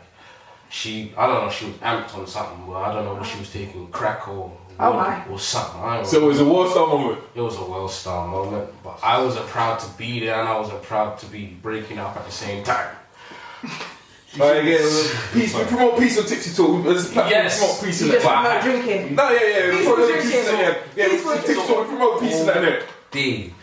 I don't know, she was amped on something, but I don't know what she was taking, crack or something. I don't So it was a war star moment? It was a well-star moment, but I wasn't proud to be there, and I wasn't proud to be breaking up at the same time. Peace. We promote peace on Tipsy Talk. There's a platform Yes. to promote peace in You that. just promote drinking. No, yeah. Peaceful We promote drinking. peace in that, yeah. Peaceful Tipsy Talk, we promote peace in that, innit? Day.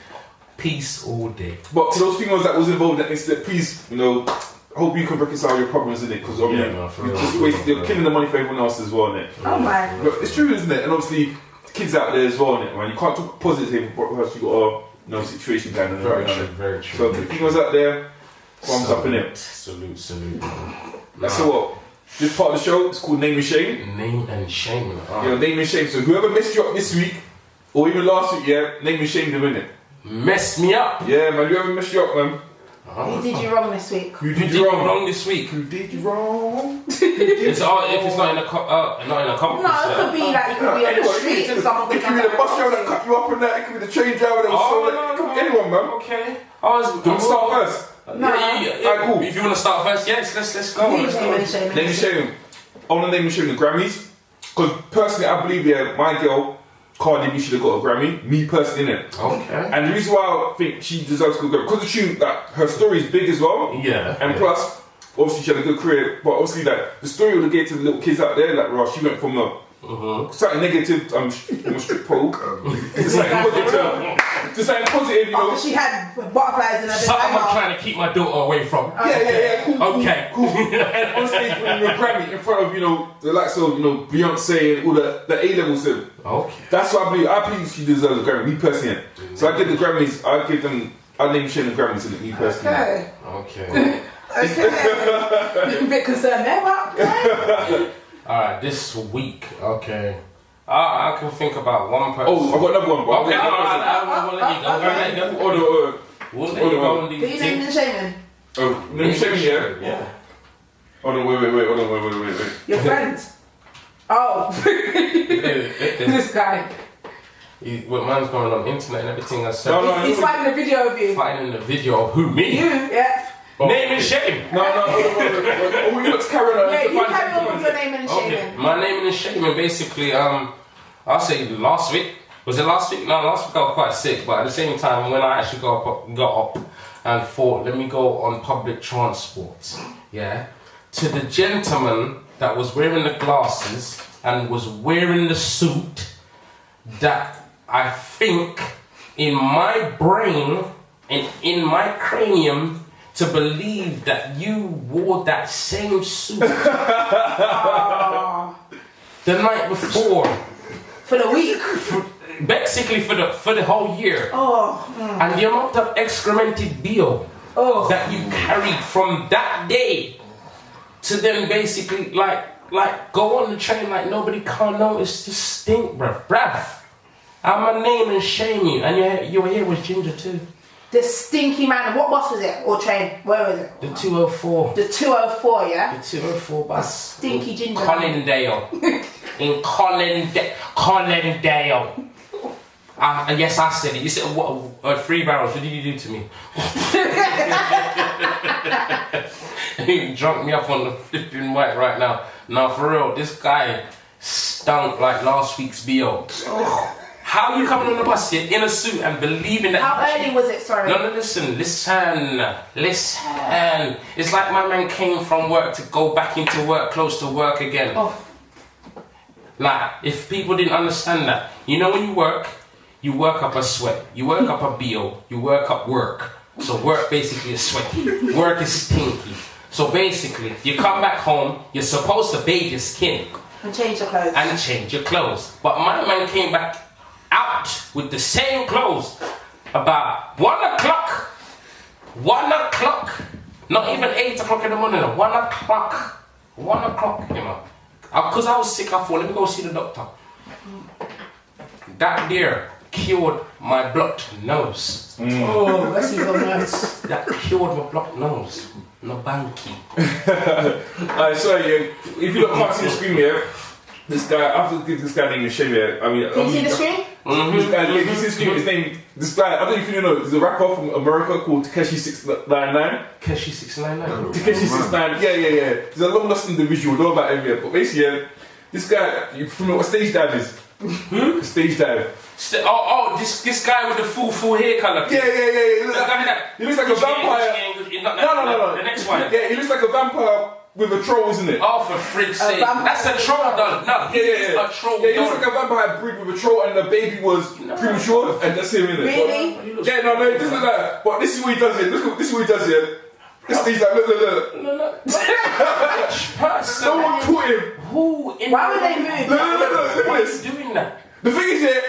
Peace all day. But to those females that was involved in that incident, please, I hope you can reconcile your problems, innit? Because obviously, you're killing the money for everyone else as well, innit? Oh my. But it's true, isn't it? And obviously, the kids out there as well, innit, man? You can't talk positive, but else you got a situation down there. Very true. So the females out there, thumbs up, innit? Salute. So what? This part of the show, it's called Name and Shame. Name and shame. Name and Shame. So whoever messed you up this week, or even last week, Name and Shame them, innit? Mess me up. Yeah, man, whoever messed you up, man. Who did you wrong this week? Who Who did did you you wrong? wrong this week? Who did you wrong? If it's not in a conference. No, it could be like, it could be on the street and someone It could could be the bus driver that cut you up and that. It could be the train driver that was it could be anyone, man. Okay. Do you want to start first? No. Yeah. Alright, cool. If you want to start first, yes, let's go. Name Let's and go. shame. Name and Shame. I want to name and shame the Grammys. Because personally, I believe, my girl, Cardi B, should have got a Grammy. Me personally, innit? Okay. And the reason why I think she deserves to go, because the tune, her story is big as well. Yeah. And plus, obviously she had a good career, but obviously the story would have gave to the little kids out there, she went from something negative, from a strip pole, to something positive, She had butterflies in her Something I'm vagina. trying to keep my daughter away from. Yeah, cool. Okay. Cool. And on stage winning a Grammy in front of, the likes of, Beyonce and all the A-levels. Okay. That's what I believe. I believe she deserves a Grammy, me personally. So I give the Grammys, I name Shane the Grammys in it, me personally. Okay. A bit concerned there, but Alright, this week, okay. I can think about one person. Oh, I've got another one. But Okay, we'll let you go. We'll let you go on do you name and shaming? Name Shane, yeah? Yeah. Hold on, wait. Your friend? Oh. This guy. What man's going on internet and everything I said. No, He's finding a video of you. Fighting the video of who? Me? You, yeah. Name and shame. No, oh, we got to carry on. Yeah, you carry on with your name and Okay, shaming. my name and shaming basically, I'll say last week. Was it last week? No, last week I was quite sick, but at the same time, when I actually got up and thought, let me go on public transport, to the gentleman that was wearing the glasses and was wearing the suit, that I think in my brain and in my cranium to believe that you wore that same suit the night before. For the week. Basically for the whole year. And the amount of excremented BO that you carried from that day to then basically like go on the train like nobody can't notice the stink, bruv. I'm a name and shame you, and your hair was ginger too. The stinky man. What bus was it? Or train? Where was it? The 204. The 204, yeah? The 204 bus. Stinky ginger. Collindale. In Collindale. Yes, I said it. You said, what, 3 barrels, what did you do to me? You drunk me up on the flipping white right now. Now, for real, this guy stunk like last week's BO. How are you coming on the bus here in a suit and believing that... How early was it, sorry? No, listen. It's like my man came from work to go back into work, close to work again. Oh. Like, if people didn't understand that, you know when you work up a sweat, you work up a BO, you work up work. So work basically is sweaty, work is stinky. So basically, you come back home, you're supposed to bathe your skin. And change your clothes. But my man came back out with the same clothes about 1 o'clock. 1 o'clock. Not even 8 o'clock in the morning. 1 o'clock. 1 o'clock, you know. Because I was sick, I thought, let me go see the doctor. That there cured my blocked nose. Oh, that's even nice. That cured my blocked nose. No banky. Sorry, if you look can't see the screen here, this guy, I have to give this guy name a shame here. I mean, Can you see the screen? This guy, you see the screen, his name, this guy, I don't know if you know, there's a rapper from America called Takeshi 699. Takeshi 699. Takeshi 699, yeah. He's a long lost individual, don't know about him yet, but basically, this guy, you familiar what stage dive is? Stage dive. This guy with the full hair colour. Yeah. He looks like a vampire. No. The next one. Yeah, he looks like a vampire with a troll, isn't it? Oh, for freak's sake. That's a troll done. No, he's a troll he looks like a vampire breed with a troll and the baby was premature and that's him, innit? Really? Yeah, no, this is like, but this is what he does here. This is what he does here. This thing's like, look. No. Person. No one taught him. Who in Why would they move? Look Why at is this. he doing that? The thing is, yeah,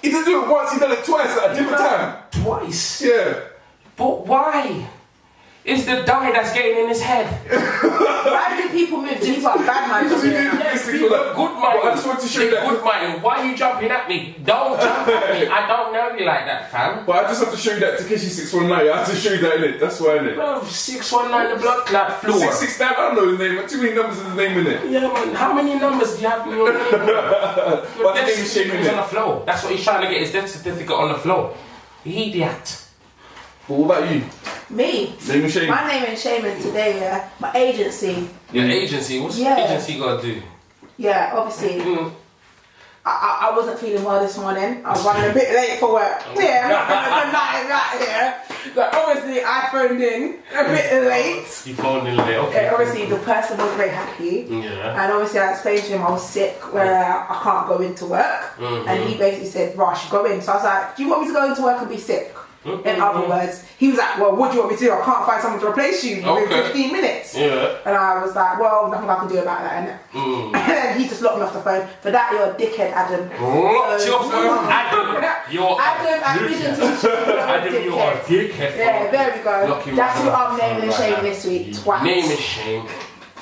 he didn't do it once, he done it twice at a different time. Twice? Yeah. But why? It's the dye that's getting in his head. Why do people move? These are bad minds. Because we do Yes, this people thing are good minded. But I just want to show you that. Good minded. Why are you jumping at me? Don't jump at me. I don't know you like that, fam. But I just have to show you that Takeshi 619. I have to show you that, innit? That's why, innit? No, 619 the blood clot floor. 669, I don't know his name, but too many numbers in his name, innit? Yeah, man. How many numbers do you have in your name? Your But the death name is Shane, certificate's on the innit? floor. That's what he's trying to get his death certificate on the floor. Idiot. But what about you? Me? Name and shame. My name and shame is today, yeah. My agency. Your agency? What's Yeah. agency got to do? Yeah, obviously. I wasn't feeling well this morning. I was running a bit late for work. Yeah, I'm not gonna deny that here. But obviously I phoned in a bit late. You phoned in late, okay. Yeah, obviously the person was very happy. Yeah. And obviously I explained to him I was sick where I can't go into work. And he basically said, Rush, go in. So I was like, do you want me to go into work and be sick? In other words, he was like, well, what do you want me to do? I can't find someone to replace you within 15 minutes. Yeah. And I was like, well, nothing I can do about that, innit? And he just locked me off the phone. For that, you're a dickhead, Adam. Locked your phone? Adam, you're Adam, Adam, you're a dickhead. Yeah, there we go. Locking That's my what phone I'm naming and right shaming now. this week. Twat. Name and shame.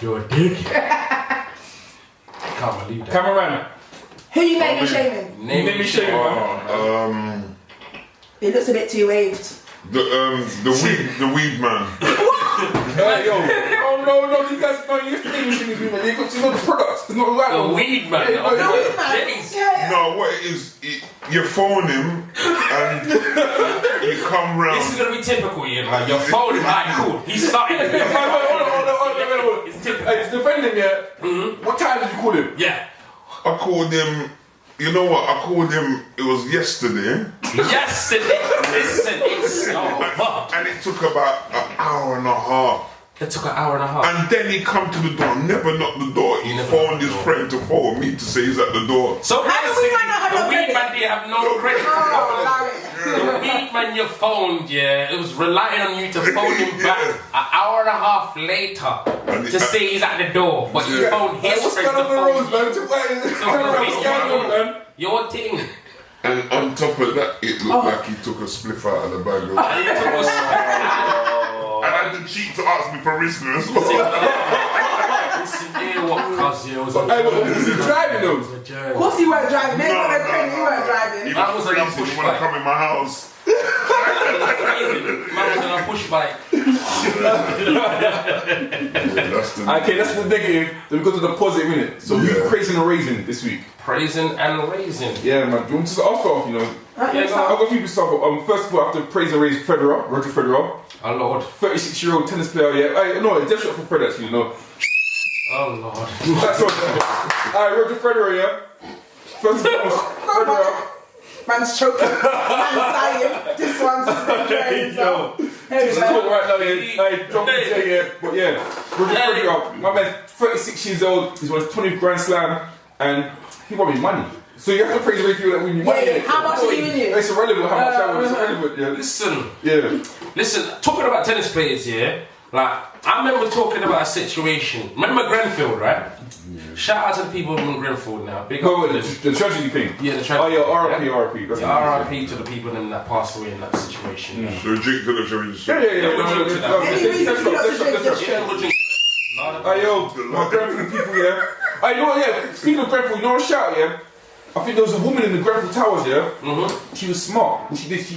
You're a dickhead. Can't believe that. Cameron. Who you naming and shaming? Name and shame. It looks a bit too waved. The weed man. Hey, yo. Oh, no, you guys, no, you have to name and shame these people. You got to know the products. It's not the right The one. weed man. Yeah, The weed man. Jeez. Yeah. No, what it is, you phone him and you come round. This is gonna be typical, you know. Your phone is like cool. He's starting. Hold on. It's typical. Hey, to defend him, yeah. What time did you call him? Yeah. I called him, you know what, I called him, it was yesterday. Yesterday. Listen, it's so hot. And it took about an hour and a half. It took an hour and a half. And then he come to the door, never knocked the door. He phoned his friend to phone me to say he's at the door. So How do we not have the no weed credit? man didn't have no credit to phone. The weed man you phoned, yeah, it was relying on you to phone him back an hour and a half later to say he's at the door, but you phoned his What's friend going to on phone with Rose, you. man? What's going on, man? Your thing. And on top of that, it looked like he took a spliff out of the bag. And you took us. And I had the cheek to ask me permission as well. Listen here, what cuz you was Hey, what was he driving though? Of course he weren't driving. Maybe No. you weren't driving. He That was was a crazy when I come in my house. Crazy, push bike. Okay, that's the negative. Then we go to the positive, innit? So we praising and raising this week. Praising and raising. Yeah, man. Do you want to I'll start off, you know. Yeah, I've got a few people start off. First of all, I have to praise and raise Federer, Roger Federer. Oh Lord. 36-year-old tennis player, yeah. No, it's just shot for Fred actually, no. Oh Lord. That's all. Alright, Roger Federer, yeah. First of all, Federer. Man's choking. Man's dying. This one's just enjoying himself. Just talk right now, yeah. Hey, Drunkle Jae, yeah. But yeah, Roger Federer, my man, 36 years old. He's won his 20th Grand Slam, and he won me money. So you have to praise the people that win you money. Yeah, how much are you winning? It's irrelevant how much I win. It's irrelevant, yeah. Listen, talking about tennis players, yeah. Like, I remember talking about a situation. Remember Grenfell, right? Yeah. Shout out to the people in Grenfell now. Big up the tragedy thing. Yeah, the tragedy. Oh yeah, RIP. That's RIP to the people that passed away in that situation. Yeah. So drink to the tragedy. Yeah. Any reason you not to drink this shit? Hey yo, my Grenfell people, yeah. Hey, you know what, yeah, speaking of Grenfell, you know what shout, yeah? I think there was a woman in the Grenfell Towers, yeah? Mm-hmm. She was smart. What she did, she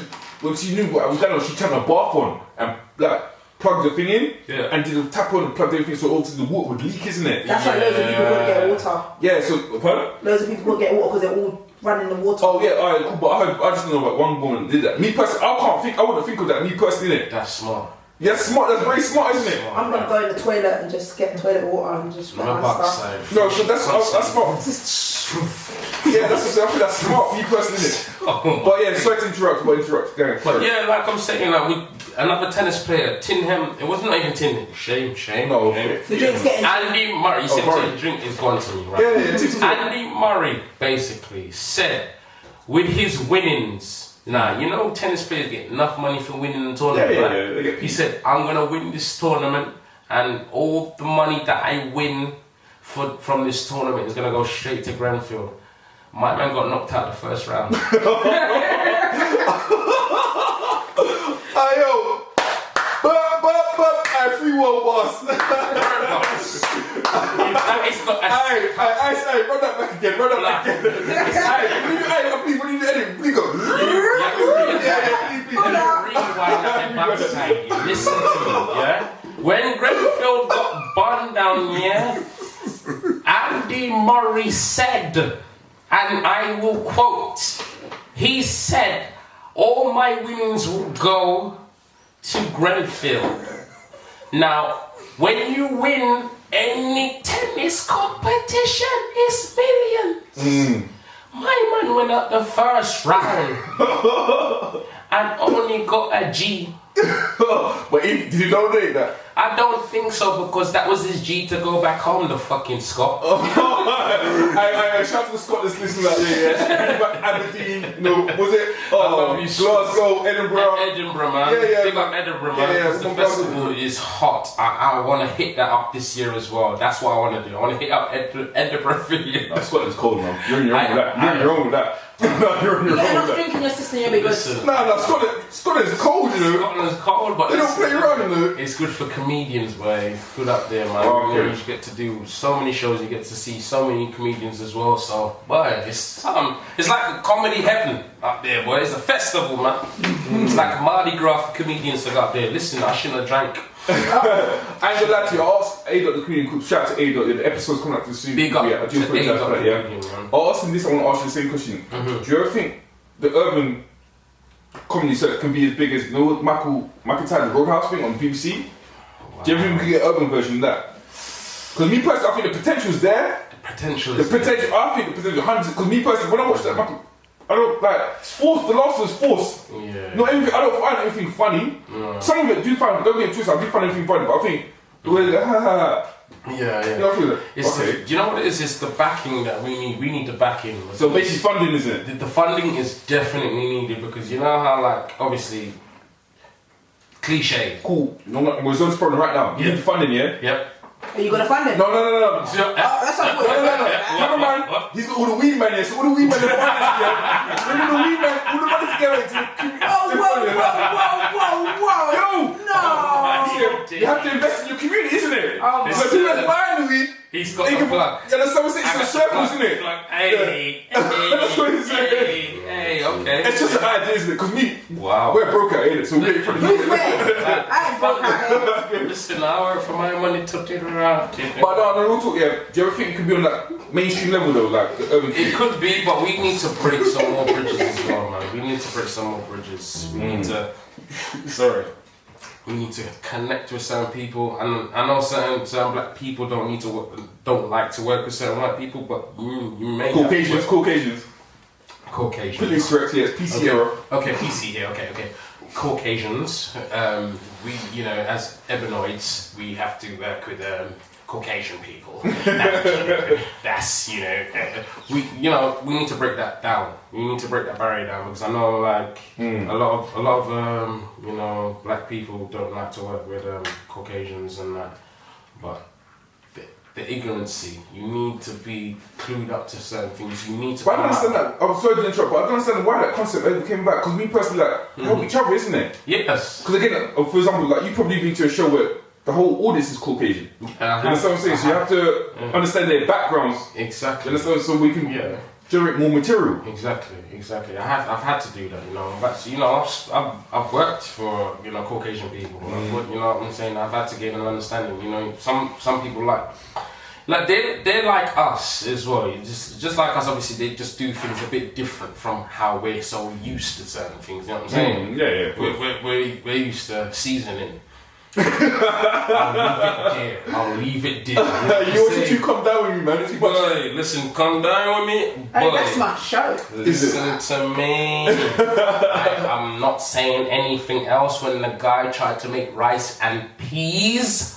knew what I was going on, she turned her bath on and like plugged the thing in and did a tap on and plugged everything so obviously the water would leak, isn't it? That's why loads of people won't get water. Yeah, so, pardon? Loads of people won't get water because they're all running the water. Oh yeah, alright, cool, but I just know about one woman did that. Me personally, I wouldn't think of that, me personally, innit? That's smart. Yeah, smart, that's very smart, isn't it? I'm gonna go in the toilet and just get toilet water and just run my stuff. No, so that's smart. Yeah, I think that's smart, me personally, innit? But yeah, sorry to interrupt, But yeah, like I'm saying, like with another tennis player, Tinham, it was not even Tinham. Shame. No, the drink's getting Andy Murray, you said the drink is gone to me, right? Yeah. Andy Murray basically said with his winnings. Nah, you know tennis players get enough money for winning the tournament, right? Yeah. He said, I'm going to win this tournament and all the money that I win from this tournament is going to go straight to Grenfell. My man got knocked out the first round. Ayo! I 3-1 boss. That is not Hey, run that back again. Please, what do you edit? Please go. Listen to me, yeah? When Grenfell got burned down, yeah? Andy Murray said, and I will quote, he said, all my winnings will go to Grenfell. Now, when you win any tennis competition, it's millions. My man went up the first round and only got a G. But did you donate that? I don't think so because that was his G to go back home, the fucking Scot. I shout to the Scot that's listening out there, yeah. Aberdeen, was it? Glasgow, Edinburgh, man. Yeah. Big up Edinburgh, man. Because the festival is hot. I want to hit that up this year as well. That's what I want to do. I want to hit up Edinburgh for you. Scotland's cold, man. You're on your own with that. You're on your own with that. You're not drinking your sister, you're because Scotland's cold, you know. Scotland's cold, but they don't play around, you know. It's good for comedians, boy. It's good up there, man. You get to do so many shows. You get to see so many comedians as well. So, boy, it's like a comedy heaven up there, boy. It's a festival, man. It's like a Mardi Gras for comedians to go up there. Listen, I shouldn't have drank. I ain't gonna lie to you, I asked A-Dot, the comedian group, shout out to A-Dot, the episode's coming out too soon. Big up I do apologize for that, yeah. I asked him this, I want to ask you the same question. Do you ever think the urban comedy set can be as big as, Michael Tyler's Roadhouse thing on BBC? Wow. Do you ever think we can get an urban version of that? Because me personally, I think the potential's there. I think the potential, 100%, because me personally, when I watched that, I don't it's forced. The last was forced. Yeah. Not everything. I don't find anything funny. No. Some of it do find. Don't get twisted. I do find anything funny, but I think the way Yeah. You know, I feel that. Do you know what it is? It's the backing that we need. We need the backing. So basically, funding, isn't it? The funding is definitely needed because you know how, like, obviously, cliche. Cool. No, we're on this problem right now. You need funding, yeah. Yep. Are you gonna fund it? No. That's not Cameraman, he's got all the weed man here, so all the weed man are finance here. Bring all the weed man, all the money together Whoa. Yo! No! You have to invest in your community, isn't it? So people that's buying the weed, he's got the plug. Yeah, there's someone saying it's a circle, isn't it? Hey, that's what he's saying. Hey, okay. It's just an idea, isn't it? Because wow, we're broke out, ain't it? So we're getting for the Who's where? work for my money to get around. But no, we'll talk, yeah. Do you ever think you could be on that mainstream level though, like the urban It could be, but we need to break some more bridges as well, man. We need to break some more bridges. We need to, we need to connect with certain people. And I know certain black people don't like to work with certain white people, but you may Caucasians. Caucasians. Police correct, yes, PC era. Okay, PC here. Okay. Caucasians. We, as ebenoids, we have to work with Caucasian people. That's we need to break that down. We need to break that barrier down because I know a lot of black people don't like to work with Caucasians and that, but the ignorancy, you need to be clued up to certain things. You need to. But I don't understand that. I'm sorry to interrupt, but I don't understand why that concept ever came back. Because me personally, help each other, isn't it? Yes. Because again, for example, like you probably been to a show where the whole audience is Caucasian. You understand what I'm saying? So you have to understand their backgrounds. Exactly. You understand? So we can generate more material. Exactly. I've had to do that. I've worked for Caucasian people. You know what I'm saying? I've had to gain an understanding. Some people they're like us as well. Just like us, obviously, they just do things a bit different from how we're so used to certain things. You know what I'm saying? Yeah. We're used to seasoning. I'll leave it there. You want to come down with me, man? It's boy, listen, come down with me. Boy, that's my show. Listen to me. I'm not saying anything else when the guy tried to make rice and peas.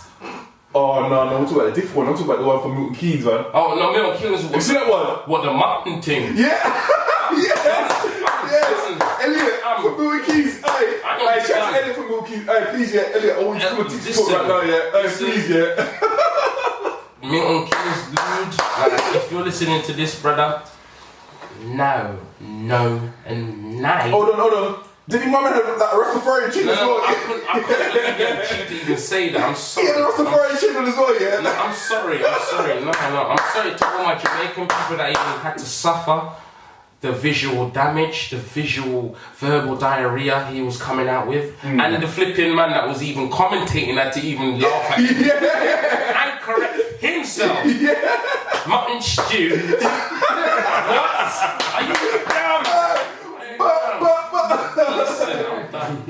Oh no, I'm talking about a different one. I'm talking about the one from Milton Keynes, man. Oh no, Milton Keynes. You see that one? What, the mountain thing? Yeah. Elliot, from Milton Keynes. Hey, shout out to Elliot from Milton Keynes. Hey, please, Elliot, I want you to come on Tipsy Talk right now, Hey, please, Milton Keynes, dude. If you're listening to this, brother, no, and nay. Hold on. Did your mum have a Rastafarian chin as well? I couldn't get cheap to even say that. I'm sorry. Yeah, the Rastafarian chin as well, yeah. No, I'm sorry. No. I'm sorry to all my Jamaican people that even had to suffer the visual damage, the visual verbal diarrhea he was coming out with, and the flipping man that was even commentating had to even laugh at him and correct himself. Mutton stew. What? Are you down?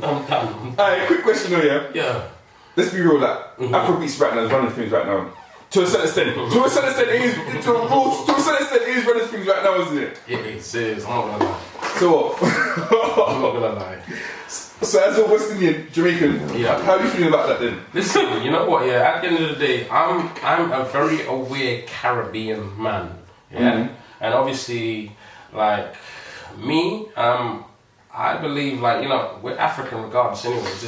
I'm done. Alright, quick question though, yeah? Yeah. Let's be real, Afrobeats right now is running things right now. To a certain extent. It is running things right now, isn't it? It is, I'm not gonna lie. So what? I'm not gonna lie. So as a West Indian, Jamaican, how are you feeling about that then? Listen, you know what, at the end of the day, I'm a very aware Caribbean man. Yeah. And obviously, me, I believe, we're African regardless anyways.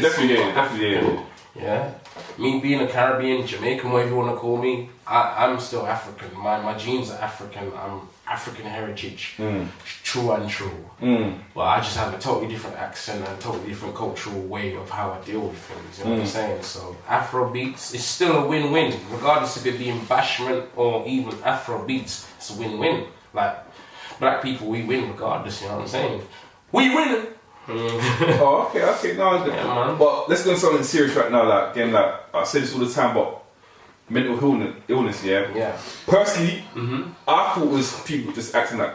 Definitely. Yeah. Me being a Caribbean, Jamaican, whatever you want to call me, I'm still African. My genes are African. I'm African heritage, true and true. But I just have a totally different accent and a totally different cultural way of how I deal with things. You know what I'm saying? So Afrobeats is still a win-win, regardless of it being bashment or even Afrobeats. It's a win-win. Black people, we win regardless, you know what I'm saying? We win! Oh, okay, no, man. But let's go on something serious right now, I say this all the time, but mental illness, Yeah. Personally, I thought it was people just acting I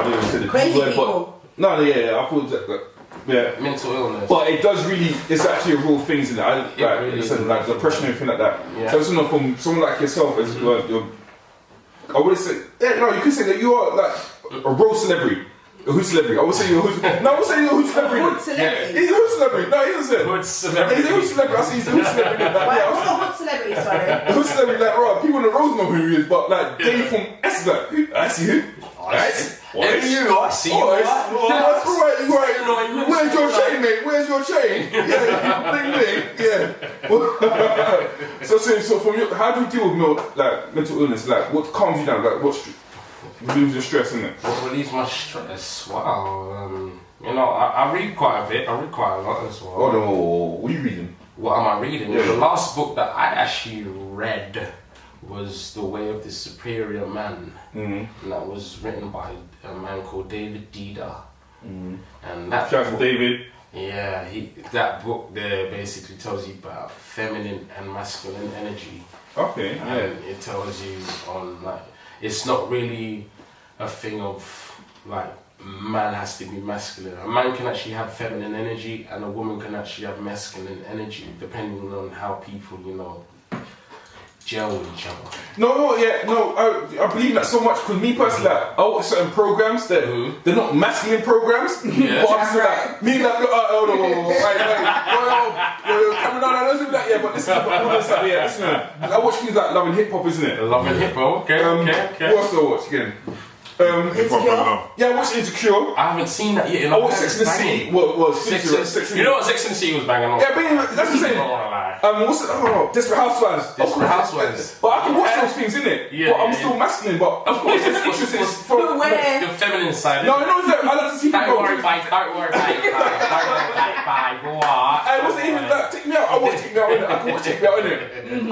don't even say the crazy word, people. But, I thought that, mental illness. But it does really, it's actually a real thing, isn't it? Really is. Depression and everything like that. Yeah. So from someone like yourself, as I would say, you could say that you are a road celebrity. A hood celebrity. I would say you're a hood celebrity. No, I would say you're a hood celebrity. Hood celebrity? He's a hood celebrity. No, he's a hood celebrity. He's a hood celebrity. I say he's a hood celebrity. What's a hood celebrity, sorry? A hood celebrity, people in the road know who he is, but Dave from S, I see him. I see you. Right. Where's your chain, mate? Where's your chain? Yeah. So from you, how do you deal with mental illness? What calms you down? What relieves your stress, isn't it? What relieves my stress? Wow. I read quite a bit. I read quite a lot as well. Oh no, what are you reading? What am I reading? Yeah. The last book that I actually read was The Way of the Superior Man. And that was written by a man called David Dida. And that shout out to David. Yeah, that book there basically tells you about feminine and masculine energy. Okay. And it tells you on like it's not really a thing of like man has to be masculine. A man can actually have feminine energy, and a woman can actually have masculine energy, depending on how people, gel with each other. I believe that so much because me personally, like, I watch certain programs that they're not masculine programs. Yeah. But I'm just like, me like, hold on, coming on, I don't think that, yeah, but listen, listen, I watch things like Love and Hip Hop, isn't it? Love and Hip Hop, okay. What else do I watch again? Yeah, I watched Insecure. I haven't seen that yet. I watched Sex and the City. You know what, Sex and the City was banging on. Yeah, but that's the same. What's it? Desperate Housewives. Desperate Housewives. But I can watch those things, innit? Yeah, but I'm still masculine. But of course, it's interesting from the feminine side. No, I like to see people. Don't worry, bye. What? I wasn't even that. Take me out. I watch Take Me Out, innit? I can watch Take Me Out, innit?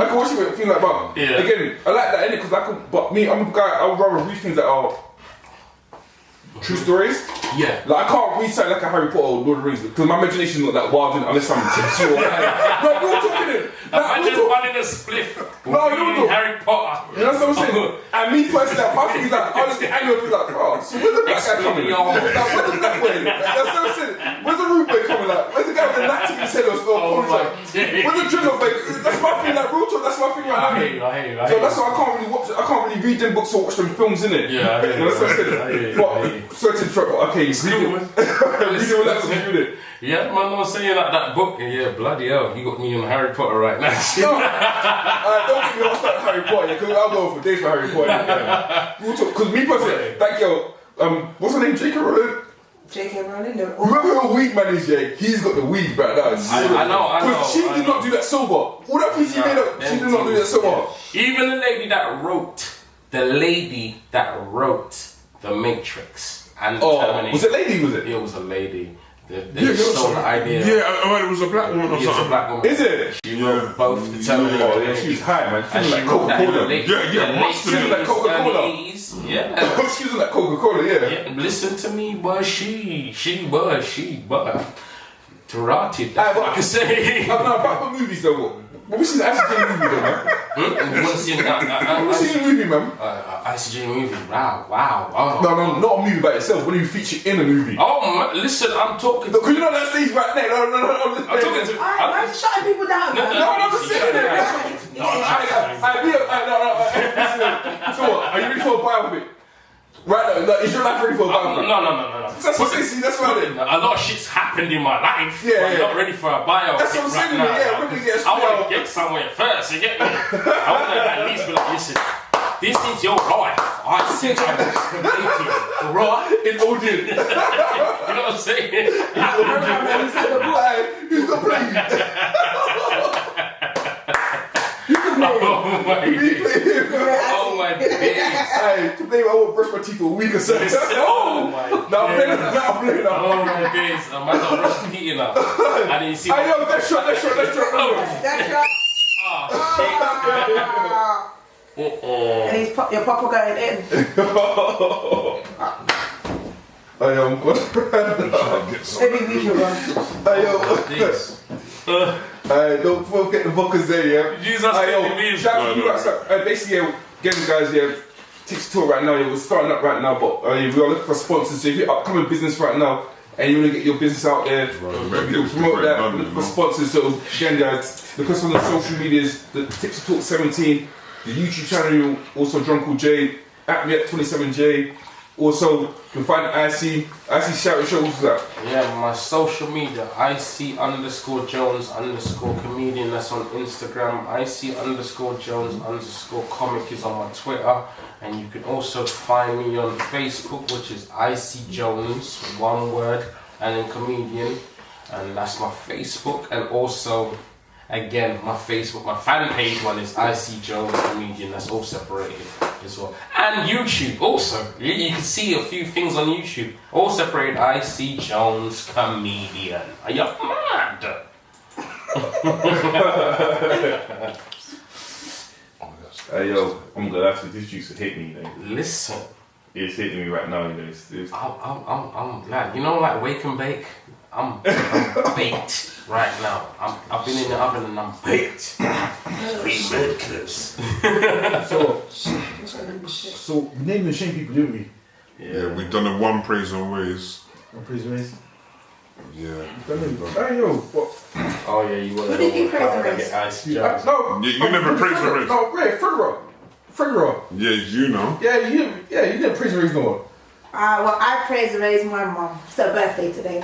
I can watch it with things like that. Yeah. Again, I like that, innit? Because but me, I'm a guy. I would rather read things that are true stories. Yeah. Like I can't recite like a Harry Potter or Lord of the Rings because my imagination is not that wild unless I'm tipsy or no, we're talking it. Imagine one in a spliff. No, you Harry Potter. You know what I'm saying? And me personally, my thing is like, I just get angry and be like, oh, so where's the black guy coming? Like, where's the black way? That's what I'm saying. Where's the root boy coming? Like, where's the guy with the Latin in his head or where's the drill like? That's my thing, like real talk, that's my thing right now. I hear you. So that's why I can't really watch. I can't really read them books or watch them films, innit? Yeah, I hear you. That's what I'm saying. But sorry to interrupt, but okay, read it. Read it. Yeah, man, I was saying that book, and yeah, bloody hell, you got me on Harry Potter right now. No, don't get me off Harry Potter, because I'll go for days for Harry Potter. We'll talk, because me personally, that girl, what's her name, J.K. Rowling? J.K. Rowling? Whoever her weed man is, yeah, he's got the weed back now. I know. Because she did not do that sober. All that things she made up, she did not do that sober. Even the lady that wrote The Matrix and Terminator. Was it a lady, was it? It was a lady. They stole the idea. Yeah, I heard it was a black woman or It's something. a black woman. Is it? She wrote both the Terminator. Oh, yeah, she was high, man. She And was she like wrote that in the Coca-Cola. late She was like Coca-Cola. 80s. Yeah. She was like Coca-Cola, Yeah, listen to me, boy. She Karate, that's what I can say. No, about movies though. What we seen the Icy Jones movie though, man? What seen the movie, man? Icy Jones movie, wow. No, not a movie by itself. When you feature in a movie. Oh, listen, I'm talking. Look, you know that stage right there. No. I'm talking to. I'm just shutting people down. No, I'm just saying it. So what? Are you ready for a biopic? Right now, is your life ready for a biopic? No. That's what they see. That's what I did. A lot of shit's happened in my life. Yeah, but I'm not ready for a biopic. That's what I'm saying. Right Yeah, we're gonna get. I want to get somewhere first. You get me? I want to at least be like, listen. This is your life. I see I was created right in audience. You know what I'm saying? He's the play. Oh my days. Hey, to play, I won't brush my teeth for a week or so. Oh my days. No, I'm playing now. Oh my days. I'm about to brush my teeth now. I didn't see. Hey, yo, let's shot. That's right. And he's your papa going in. Hey, yo, I'm good. Maybe we should run. Hey, yo. Hey, don't forget the vodkas there, yeah? Jesus, shout out to you guys. Basically, again, guys, yeah, Tipsy Talk right now, yeah, we're starting up right now, but we are looking for sponsors. So if you're upcoming business right now and you want to get your business out there, promote that, look for sponsors. So again, guys, look us on the social medias, the Tipsy Talk 17, the YouTube channel, also Drunkle Jae, at me at 27J. Also, you can find Icy shout show. What's that? Yeah, my social media, Icy_Jones_comedian. That's on Instagram. Icy_Jones_comic is on my Twitter. And you can also find me on Facebook, which is Icy Jones, one word, and then comedian. And that's my Facebook. And also, again, my Facebook, my fan page one is Icy Jones Comedian. That's all separated as well. And YouTube also. You can see a few things on YouTube. All separated. Icy Jones Comedian. Are you mad? Hey yo, I'm gonna have to. This juice will hit me, you know. Listen. It's hitting me right now, you know. I'm glad. You know, like Wake and Bake. I'm baked right now. I've been in the oven and I'm baked. Relentless. So we named and shame people, didn't we? Yeah, we've done a one praise and raise. One praise and raise. Yeah. Hey yo, what? Oh yeah, you want Who did you praise and raise? get Icy Jones. No, You never praise and raise. No, wait, Fredro. Yeah, you know. Yeah, you didn't praise and raise no more. Well, I praise and raise my mum. It's her birthday today.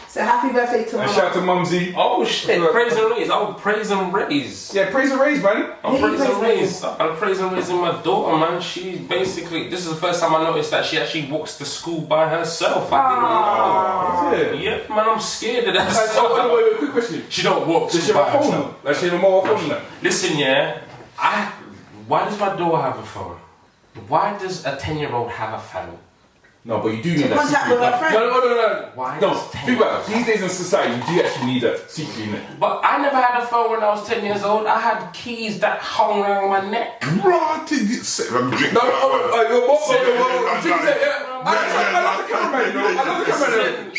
So happy birthday to my And mum. shout out to Mumsy. Oh shit, praise and raise. Oh, praise and raise. Yeah, praise and raise, man. I'm Yeah, praise and raise. I'm praise and raising my daughter, man. She's basically, this is the first time I noticed that she actually walks to school by herself. I didn't know. Yeah. Yeah, man, I'm scared of that. Wait, quick question. She don't walk Does to she by have a phone? herself. Like she have a mobile phone now? Listen, yeah, why does my daughter have a phone? Why does a 10-year-old have a phone? No, but you do need that. Contact with her friend. No. Why No, does think about it. These days in society, you do actually need that secretly in it. But I never had a phone when I was 10 years old. I had keys that hung around my neck. Right, it's I'm drinking. No, Yeah. I love the cameraman, you know. I love the cameraman.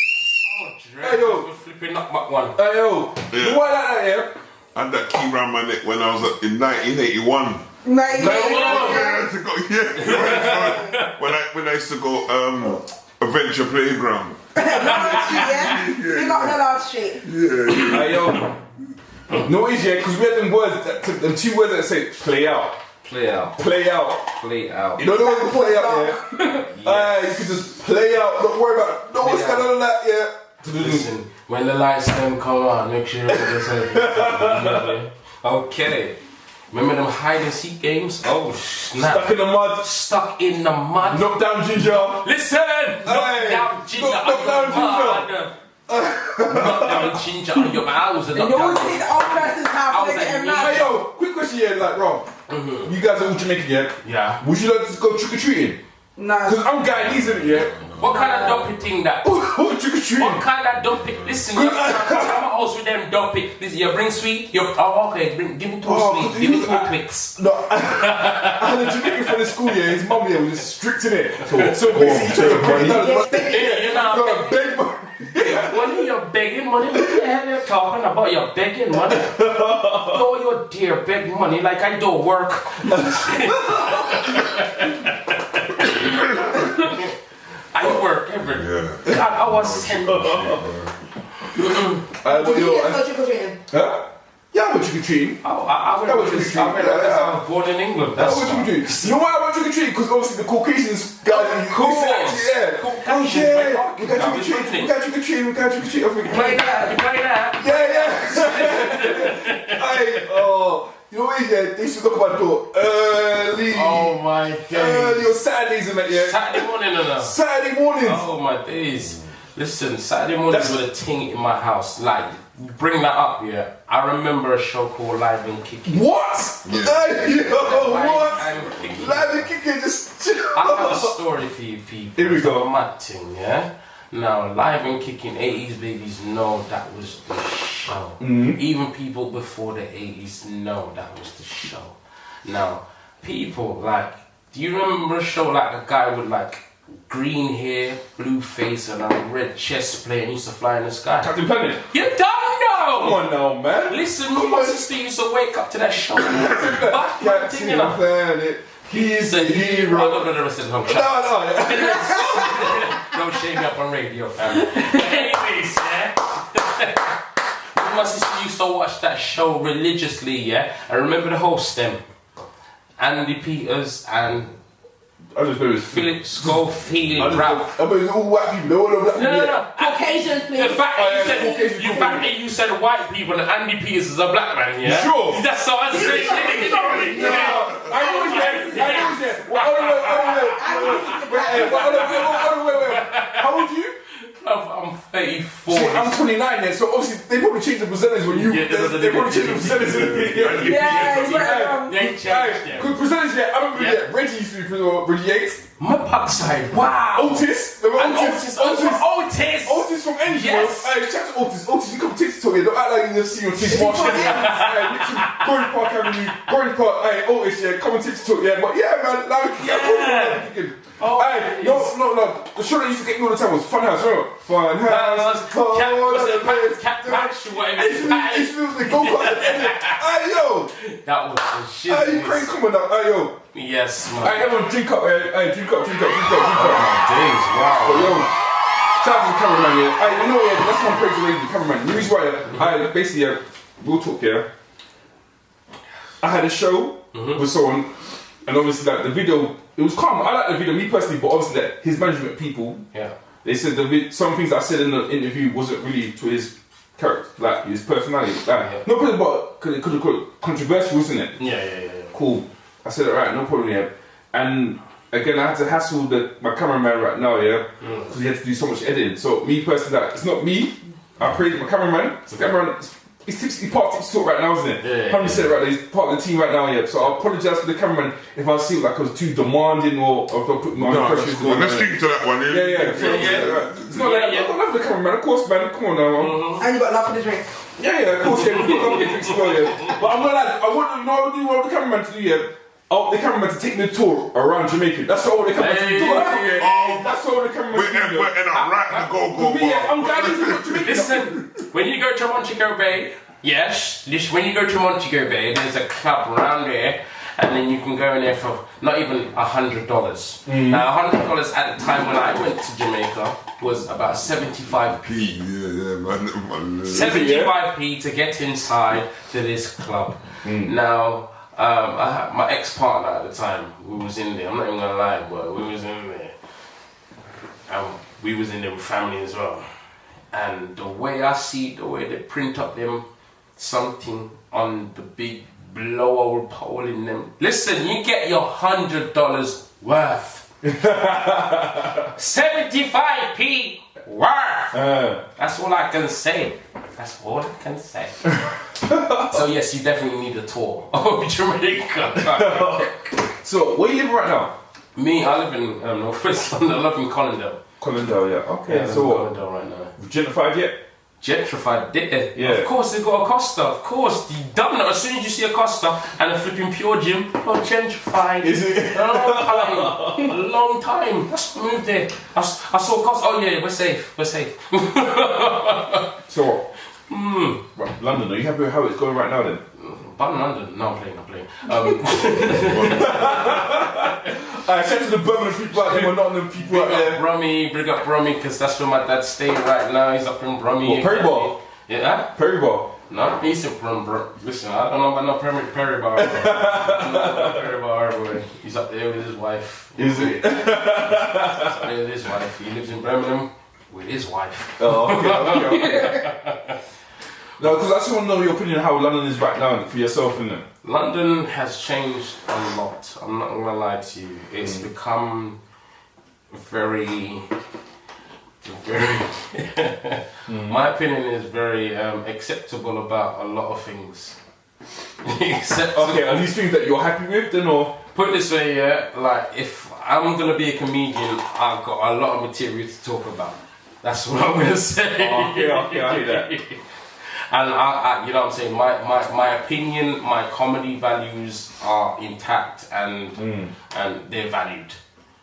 Hey yo, flipping up my one. Hey yo, Yeah. why like that, yeah? I had that key around my neck when I was in 1981. No, When I used to go Adventure Playground. yeah? We got the last street. Yeah. Hey yo. No, it's yeah, because we had them words, them two words that say play out. Play out. Play out. Play out. You know the word play out, yeah? You can just play out, don't worry about it. No one's got none of that, yeah? Listen, when the lights them come on, make sure you just okay. Remember them hide and seek games? Oh snap. Stuck in the mud. Stuck in the mud. Knock down ginger. Listen! Knock down ginger Knock down ginger. Knock down ginger on your mouth. And you always need the old person's house to get him Hey mad. yo, quick question here, like Rob. You guys are all Jamaican, yeah? Yeah. Would you like to go trick-or-treating? No. Because I'm Guyanese, in it, yeah? What kind of dumpy thing that? What trick-or-treating? What kind of dumpy? Listen, I'm out with them dumpy. Listen, you bring sweet. Okay, give me two sweet. Give me two Twix. No, I had a Jamaican friend in school, yeah, his mum, yeah, was strict in it. So basically, You're not beg money. When you're begging money, what the hell are you talking about? You're begging money? Oh, you dear, beg money like I do work. I work every day. God, I was sent. Did you get to go trick-or-treating? Huh? Yeah, I went trick-or-treating. I was born in England. That's what you do. You know why I went trick-or-treating? Because obviously the Caucasians guys, yeah. We got trick-or-treating. I think, You play that. yeah. You know what it is, yeah? They used to look at my door early. Oh my days. Early on Saturdays and that, yeah? Saturday morning or no? Saturday mornings. Oh my days. Listen, Saturday mornings were the thing in my house. Like, bring that up, yeah. I remember a show called Live and Kicking. What? Yeah. What? and Kicking. Live and Kicking just... I have a story for you people. Here we go. It's a mad thing, yeah? Now, Live and Kicking, 80s babies know that was the show. Even people before the 80s know that was the show. Now, people, like, do you remember a show like a guy with, like, green hair, blue face, and a red chest plate and used to fly in the sky? Captain Planet. You don't know! Come on now, man. Listen, my sister used to wake up to that show. Captain Planet. He's a hero. I don't know the rest of the song. No. Don't shame me up on radio, fam. Anyways, yeah. My sister used to watch that show religiously, yeah. I remember the host, them. Andy Peters and I just know it was Philip Schofield. I mean, it's all white people. They're all black people. No. Caucasian, please. The fact that you said white people and Andy Peters is a black man, yeah? Sure. That's so I say. I know it's there. Wait. How old are you? I'm 34. See, I'm 29 then, so obviously they probably changed the percentage when you. They probably changed the percentage in the video. Because percentage, yeah, I remember Reggie used to be Reggie Yates. My backside, wow. Otis. Remember Otis? Otis. Otis from Angel. Yes. Hey, shout out to Otis. Otis, you come to Tipsy Talk here. Don't act like you never see your Tipsy Talk. Hey, literally, Gordon Park Avenue. Gordon Park, hey, Otis, yeah, come on Tipsy Talk, yeah. But yeah, man, like, hey, no. The show that used to get me all the time was Funhouse, remember? Funhouse. What's it? Cat Patch or whatever. It's the go-kart. Hey, yo. That was the shit. Hey, you crazy, come on now. Hey, yo. Yes, man. Hey, everyone, drink up. Hey, drink up. Oh, days, wow. But yo, shout out to the cameraman, yeah. Hey, you know, yeah, that's one praise the lady, the cameraman. The reason why, basically, we'll talk here. I had a show with someone, and obviously, like, the video, it was calm. I like the video, me personally, but obviously, that his management people, they said some things I said in the interview wasn't really to his character, like his personality. Like, no problem, but it could have controversial, wasn't it? Yeah. Cool. I said it right, no problem, yeah. And again, I had to hassle my cameraman right now, yeah, because he had to do so much editing. So me personally, like, it's not me. I praise my cameraman. He's part of Tipsy Talk right now, isn't it? Yeah. 100% right now. He's part of the team right now, yeah. So I apologise for the cameraman if I see like I was too demanding or if I put my pressure. Cool. Let's speak to that one. Yeah. It's not like I've got love for the cameraman, of course, man. Come on now, man. And you got love for the drink. Yeah, of course, yeah. We've got love for the drinks as well, yeah. But I'm not like, I want the cameraman to do, yeah. Oh, the cameraman to take me a tour around Jamaica. That's all the cameraman to do. That's all the cameraman to do. We're in a right to go. I'm glad he's in Jamaica. Listen, when you go to Montego Bay, when you go to Montego Bay, there's a club around there, and then you can go in there for not even $100. Now, $100 at the time when I went to Jamaica was about 75p. Yeah, man. 75p to get inside to this club. Now, I had my ex-partner at the time, we was in there, I'm not even gonna lie, but we was in there. And we was in there with family as well. And the way they print up them something on the big blow-hole pole in them. Listen, you get your $100 worth. 75p worth. That's all I can say. So yes, you definitely need a tour of Jamaica. So, where you live right now? Me, I live in Northwest London. I live in Colindale. Colindale, yeah. Okay, yeah, so Colindale right now. Gentrified yet? Gentrified, yeah. Of course, they got a Costa. Of course, you done that. As soon as you see a Costa and a flipping Pure Gym, gentrified. Is it? A long time. Let's move there. I saw Costa. Oh yeah, we're safe. So what? Right, London, are you happy with how it's going right now then? But in London, no, I'm playing. I said to the Birmingham people out there, we're not the people out there. Bring up Brommy, because that's where my dad's staying right now. He's up in Brommy. What, Perry Bar? Yeah? Perry Bar? No, he's in listen, I don't know about no Perry Bar. Perry Bar, boy. He's up there with his wife. Is it? He's up there with his wife. He lives in Birmingham with his wife. Oh, okay. No, because I just want to know your opinion on how London is right now for yourself, innit? London has changed a lot. I'm not going to lie to you. It's become very... My opinion is very acceptable about a lot of things. Okay, are these things that you're happy with then, or? Put it this way, yeah, like if I'm going to be a comedian, I've got a lot of material to talk about. That's what I'm going to say. Okay, I hear that. And I, you know what I'm saying, my opinion, my comedy values are intact and they're valued.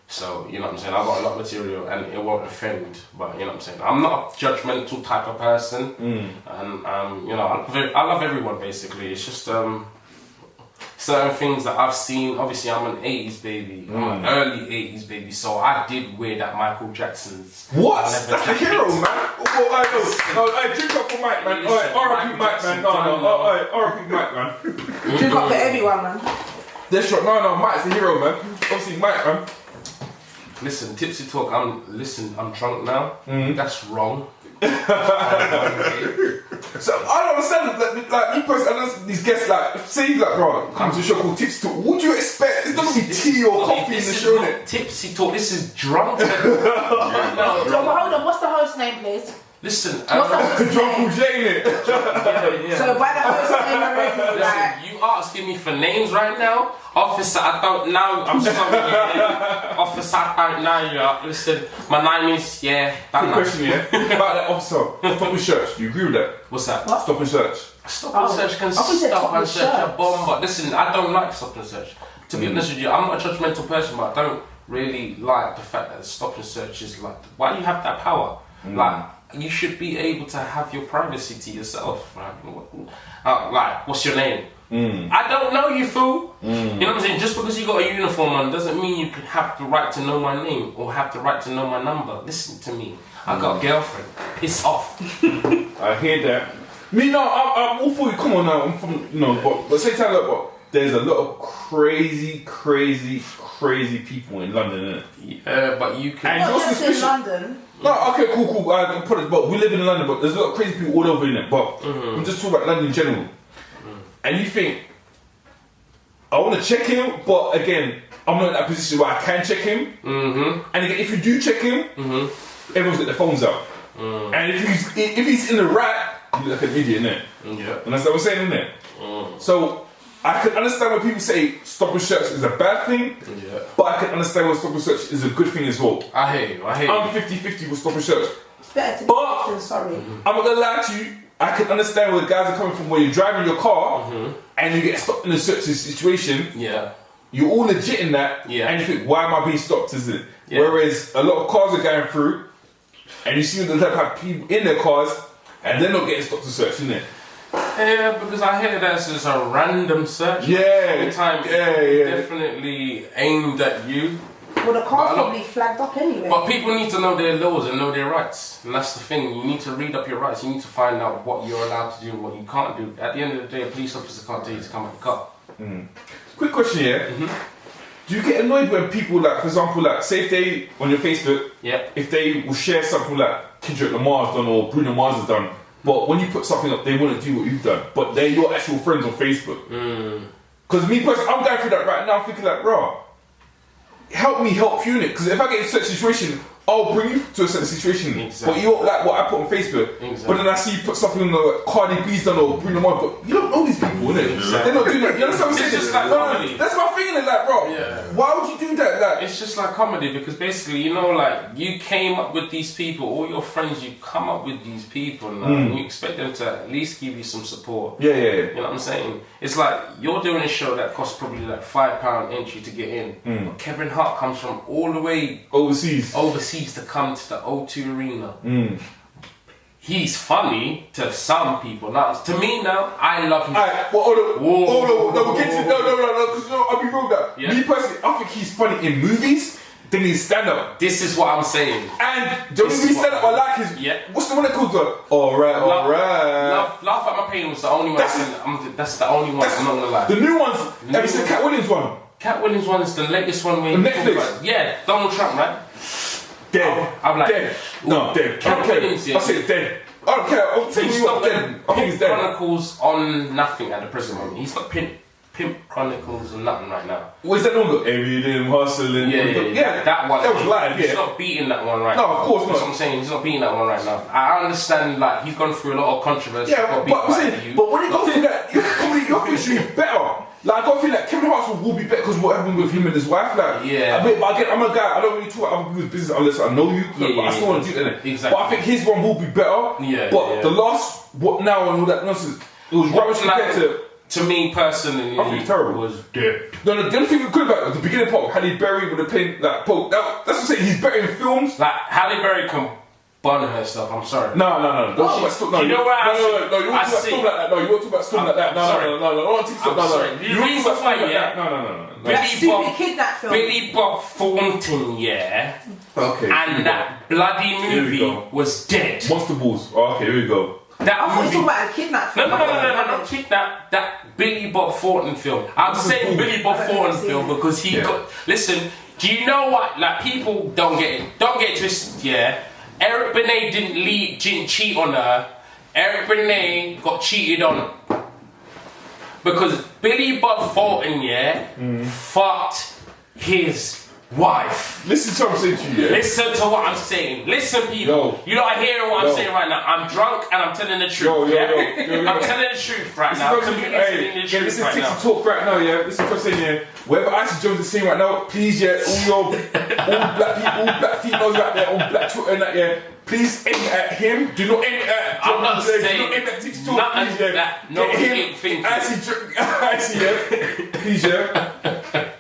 So, you know what I'm saying, I've got a lot of material and it won't offend, but you know what I'm saying, I'm not a judgmental type of person, and you know, I love everyone basically. It's just certain things that I've seen. Obviously I'm an 80s baby, I'm an early 80s baby, so I did wear that Michael Jackson's. What? That's the hero, man. Oh, drink up for Mike, man. R.I.P. Mike, man. No, R.I.P. Mike, man. Drink up for everyone, man. That's right. No, Mike's the hero, man. Obviously, Mike, man. Listen, Tipsy Talk, I'm drunk now. That's wrong. So I don't understand, like me personally, I know these guests, like, say, like, bro, come to a show called Tipsy Talk, what do you expect? It's not gonna be tea or coffee in the show, innit? Tipsy Talk, this is drunk. Hold on, what's the host name, please? Listen, What's that? Drunkle Jae, innit? yeah. So by the host name already, like, Listen, you asking me for names right now? Officer, I don't know. I'm sorry. Officer, I don't know. Yeah. Listen, my name is, Quick question, yeah? About that officer. Stop and search. Do you agree with that? What's that? What? Stop and search. Stop and search can I thought you said stop stop and and search a search. bomb, but listen, I don't like stop and search. To be honest with you, I'm not a judgmental person, but I don't really like the fact that stop and search is like, why do you have that power? Like, you should be able to have your privacy to yourself, right? Like, what's your name? I don't know you, fool. You know what I'm saying? Just because you got a uniform on doesn't mean you can have the right to know my name or have the right to know my number. Listen to me. I got a girlfriend. Piss off. I hear that. Me, no, I'm all for you. Come on now. I'm from, you know, but say time, look, but there's a lot of crazy people in London, innit? Yeah, but you can. And not you're just in suspicious. London. No, okay, cool. I can put it, but we live in London, but there's a lot of crazy people all over in it. But I'm just talking about London in general. And you think, I want to check him, but again, I'm not in that position where I can check him. And again, if you do check him, everyone's got their phones out. And if he's in the right, you look like an idiot, innit? Yeah. And that's what I'm saying, innit? So I can understand when people say stop and search is a bad thing, but I can understand when stop and search is a good thing as well. I hear you. I'm 50-50 with stop and search. It's better to be But- safe than sorry. I'm not gonna lie to you, I can understand where the guys are coming from when you're driving your car and you get stopped in a certain situation. Yeah. You're all legit in that, Yeah. and you think, why am I being stopped? Is it? Yeah. Whereas a lot of cars are going through, and you see them have people in their cars, and they're not getting stopped to search, isn't it? Yeah, because I hear that's just a random search. Yeah, Every time, yeah. definitely aimed at you. Well, the car's But a lot- probably flagged up anyway. But people need to know their laws and know their rights, and that's the thing. You need to read up your rights. You need to find out what you're allowed to do and what you can't do. At the end of the day, a police officer can't tell you to come out the car. Quick question here. Do you get annoyed when people, like, for example, like, say if they, on your Facebook, Yeah. if they will share something like Kendrick Lamar's done or Bruno Mars has done, but when you put something up, they wouldn't do what you've done, but they're your actual friends on Facebook. Because me personally, I'm going through that right now, thinking like, bro, help me help you in it. Because if I get in a certain situation, I'll bring you to a certain situation. Exactly. But you don't like what I put on Facebook. Exactly. But then I see you put something on the Cardi B's done or Bruno Mars, but you don't know these people, innit? Exactly. They're not doing that. You understand what I'm saying? It's just like No, comedy. that's my thing, innit? Like, bro, Yeah. why would you do that? Like, It's just like comedy because basically, you know, like you came up with these people, all your friends, you come up with these people now, and you expect them to at least give you some support. yeah. You know what I'm saying? It's like you're doing a show that costs probably like £5 entry to get in. But Kevin Hart comes from all the way Overseas. to come to the O2 Arena. He's funny to some people. Now, to me now, I love him. Alright, well, hold on. Whoa. Hold on. No, we'll get to no, because I'll be real that. Yeah. Me personally, I think he's funny in movies than in stand up. This is what I'm saying. And the only This is stand up I like is Yeah. what's the one that called the Alright. Laugh at my pain was the only one. That's the only one. I'm not gonna lie. The new ones. Have you seen the Cat Williams one? Cat Williams one is the latest one. When On you talk Netflix? about- Yeah, Donald Trump, right? Dead. I'm like- dead. No, dead. Cat I don't care. Williams, yeah. I said dead. I don't care. I'll tell He's you what, got dead. I think he's Pimp dead. Chronicles on nothing at the present moment. He's got Pimp Chronicles on nothing right now. What is that one? Every day I'm hustling. Yeah, that one. That was live, He's yeah. not beating that one right No, now. of course That's not. what I'm saying. He's not beating that one right now. I understand, like, he's gone through a lot of controversy. Yeah, got but beat I'm by saying, you. but when you go through that, your thing should be better. Like, I got to feel like Kevin Hart will be better because what happened with him and his wife. Like, Yeah. But again, I'm a guy. I don't really talk about other people's business unless I know you. Yeah, but I yeah, still want to do that. Exactly. But I think his one will be better. Yeah, But yeah. the last what now and all that nonsense, it was rubbish compared to. To me personally, I think it's terrible. was dead. No, the only thing we good about it was the beginning part. Halle Berry would have played like Pope. That's what I'm saying. He's better in films. Like Halle Berry can bun herself. I'm sorry. No. Don't talk about stuff. No, you know what I no, you won't talk about see? stuff like that. No, you won't talk about stuff like that. No, sorry. no. I don't want to talk I'm about sorry. that. The You won't reason talk about why, stuff like yeah. that. No. that Billy stupid Bob- kidnap film. Billy Bob Thornton, yeah, Okay. and that bloody Here we movie go. was dead. Monster Balls. Oh, okay, here we go. That I thought you movie. were talking about a kidnap No, film. not kidnap. That Billy Bob Thornton film. I'm saying Billy Bob I don't Thornton see film it. because he Yeah. got. Listen, do you know what? Like people don't get it. Don't get it twisted. Yeah, Eric Benet didn't cheat on her. Eric Benet got cheated on because Billy Bob Thornton, yeah, fucked his wife. Listen to what I'm saying to you, yeah? Listen to what I'm saying. Listen, people. You lot are hearing what I'm saying right now. I'm drunk and I'm telling the truth. I'm telling the truth right now. Communicating the truth this is right Tipsy now. Talk right now, yeah? Listen to what I'm saying, yeah? Whatever Icy Jones is saying right now, please, yeah, all black people, all black females out there on black Twitter and that, yeah? Please aim at him. Do not aim at I'm not saying do not aim at Tipsy Talk, please, yeah? that. No, Icy, yeah? Please, yeah?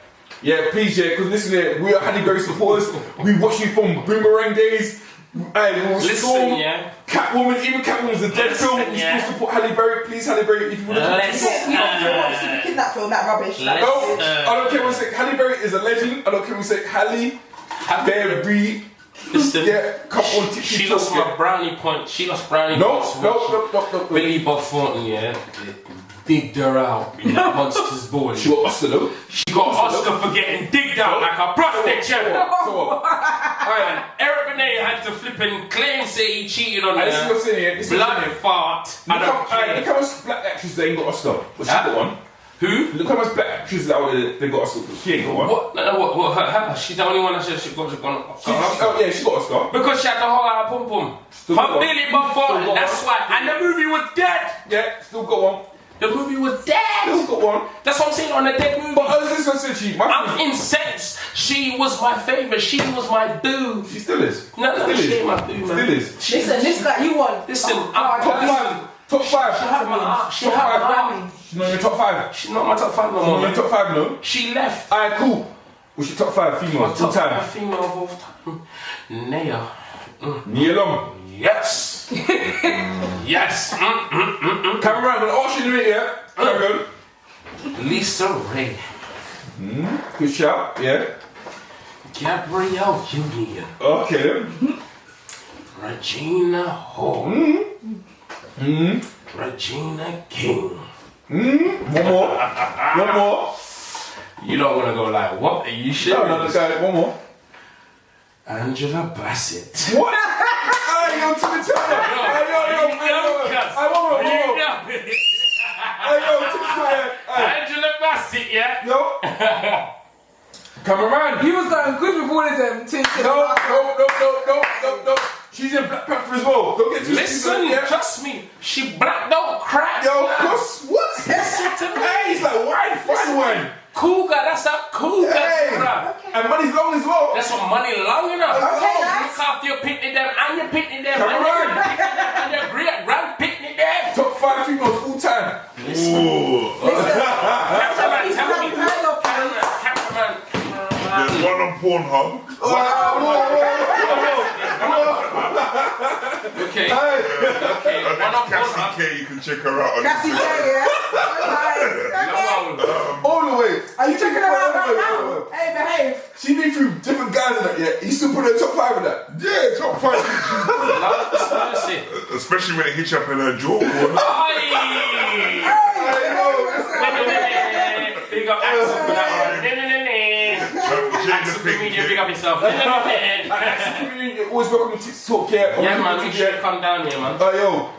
Yeah, please, yeah, because listen, yeah, we are Halle Berry supporters. We watch you from Boomerang days. Listen, yeah. Catwoman, even Catwoman's a dead film. We still support Halle Berry. Please, Halle Berry, if you want to in that film, that rubbish. I don't care what we say. Halle Berry is a legend. I don't care what we say. Halle Berry. Listen, yeah, come on, she lost my brownie point. She lost brownie points. No. Billy Bob Thornton, yeah, digged her out in that monster's body. She got Oscar though. She got Oscar for getting digged out like a prostate cherry. And Eric Benet had to flip and claim say he cheated on her. This is what I'm saying, yeah. Bloody fart. Look how much black actors they ain't got Oscar. But she got one. Who? Look how much black actors they got Oscar. She ain't got one. What? Her? She's the only one that said she got Oscar. Oh yeah, she got Oscar. Because she had the whole out of pum pum. From Billy Bob Thornton, that's why. And the movie was dead. Yeah, still got one. The movie was dead. Still got one. That's what I'm saying on a dead movie. But this is what I said to you. I'm incensed. She was my favourite. She was my boo. She still is. No, she ain't my boo, man. Still is. Listen, this guy, you won. Listen, I'm top five. She had my army. She's not in your top five. She's not my top five no more. She's not in your top five, no. She left. Alright, cool. What's your top five female? My top five female of all time. Naya. Nia Long. Yes. Yes. Cameron, I'm gonna ask you in a minute, yeah? Cameron. Lisa Ray. Good shout, yeah. Gabrielle Union. Okay then. Regina Hall. Regina King. One more. You don't want to go like, what? Are you sure? No, one more. Angela Bassett. What? Hey, yo, to the top. Angela Bassett, yeah? Yo. Cameraman. You was going good with all of them. No. She's in Black Panther as well. Don't get too Listen, trust me. She black don't crack. Yo, cuz, what? Listen to me. Hey, he's like wine, fine wine. Cougar, that's a cougar. Hey. And money's long as well. That's what money long enough. Okay, Look after your picnic them and your picnic them Cameraman. and your great grand picnic them. Top 5 females all time. Ooh. Cameraman, tell me. Cameraman. There's one on Pornhub. Okay. Cassie K, you can check her out on Cassie J, yeah? All the way. Are you checking her out right now? Hey, behave. She been through different guys in that, yeah? You still put her in top 5 of that? Yeah, top 5. Especially when it hits you up in her jaw. Big up Axel for that one. Axel Comedian, big up yourself. Always welcome to Tipsy Talk, yeah? Yeah, man, make sure you come down here, man. Yo.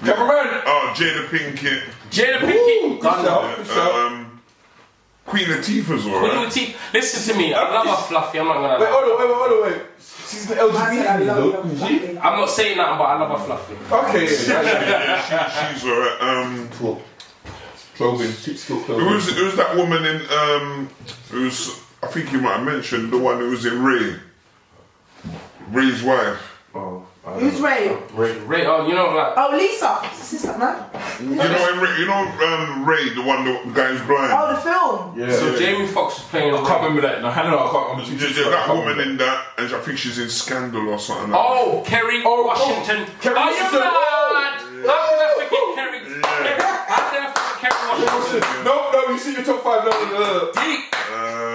Cameraman. Oh, Jada Pinkett. Jada Pinkett. Queen Latifah's Queen alright. Latifah. Listen to me, I love her fluffy, I'm not gonna Wait, lie. hold on, wait. She's the LGBT though. I'm not saying that, but I love her fluffy. Okay. She's alright. Clothing, Tipsy Talk clothing. It was that woman in it was, I think you might have mentioned the one who was in Ray's wife. Who's Ray? Ray, oh, you know, like. Oh, Lisa. Sister, man. You know Ray, the one, the guy who's blind. Oh, the film. Yeah. So Jamie Foxx was playing. I can't remember that. No, I can't remember. That woman in that, and I think she's in Scandal or something. Oh, Kerry Washington. Kerry Are you Washington. mad? How can I forget Kerry? How can I forget Kerry Washington? No, you see your top 5 now.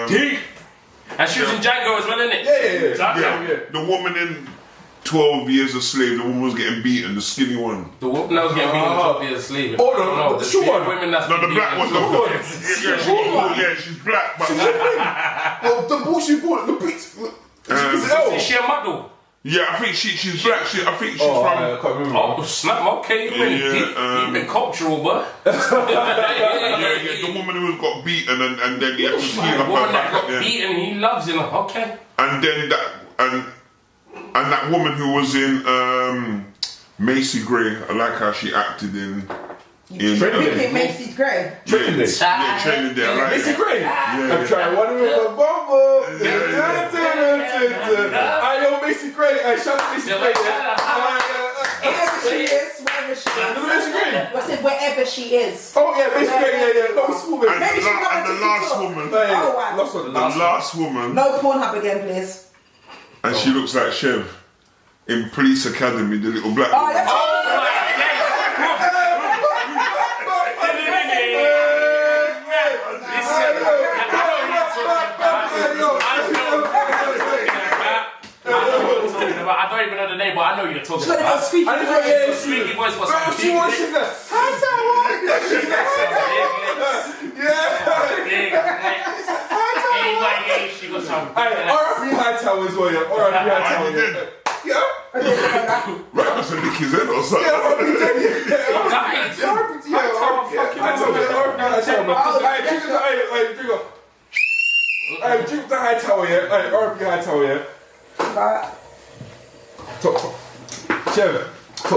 Deep. And she was in Django as well, isn't it? Yeah. The woman in 12 Years a Slave, the woman was getting beaten, the skinny one. The woman that was getting beaten 12 years a slave. Oh, no, the short one. Women that's No, the black one. Yeah, She's black, but Well, the bullshit ball, the beats. Is she a model? Yeah, I think she's black. I think she's I from. can't remember. Oh, snap, okay, you've been cultural, but. Yeah, the woman who got beaten and then he had to heal The up woman her that back. got beaten, he loves him, okay. And then that woman who was in Macy Gray, I like how she acted in Picking Macy's Gray. Training Day. yeah, Training Day. I like Macy that. Gray. Yeah. I'm trying one with a bumble. I know Macy Gray. I shout out Macy Gray. Wherever she is, wherever she is. Macy Gray. I said wherever she is. Oh yeah, Macy Gray. Yeah. No, it's woman. And the last woman. Oh, wow. The last woman. No Pornhub again, please. And she looks like Chev in Police Academy, the little black Oh, woman. that's I don't even know the name, but I know you're talking She's got about. a squeaky voice. Squeaky voice was She wants to go. She got some. R.I.P. Hightower as well, yeah. R.I.P. Hightower, yeah. Yeah. Right, that's a lick his head or something. Drink the Hightower, yeah. R.I.P. Hightower, yeah. Top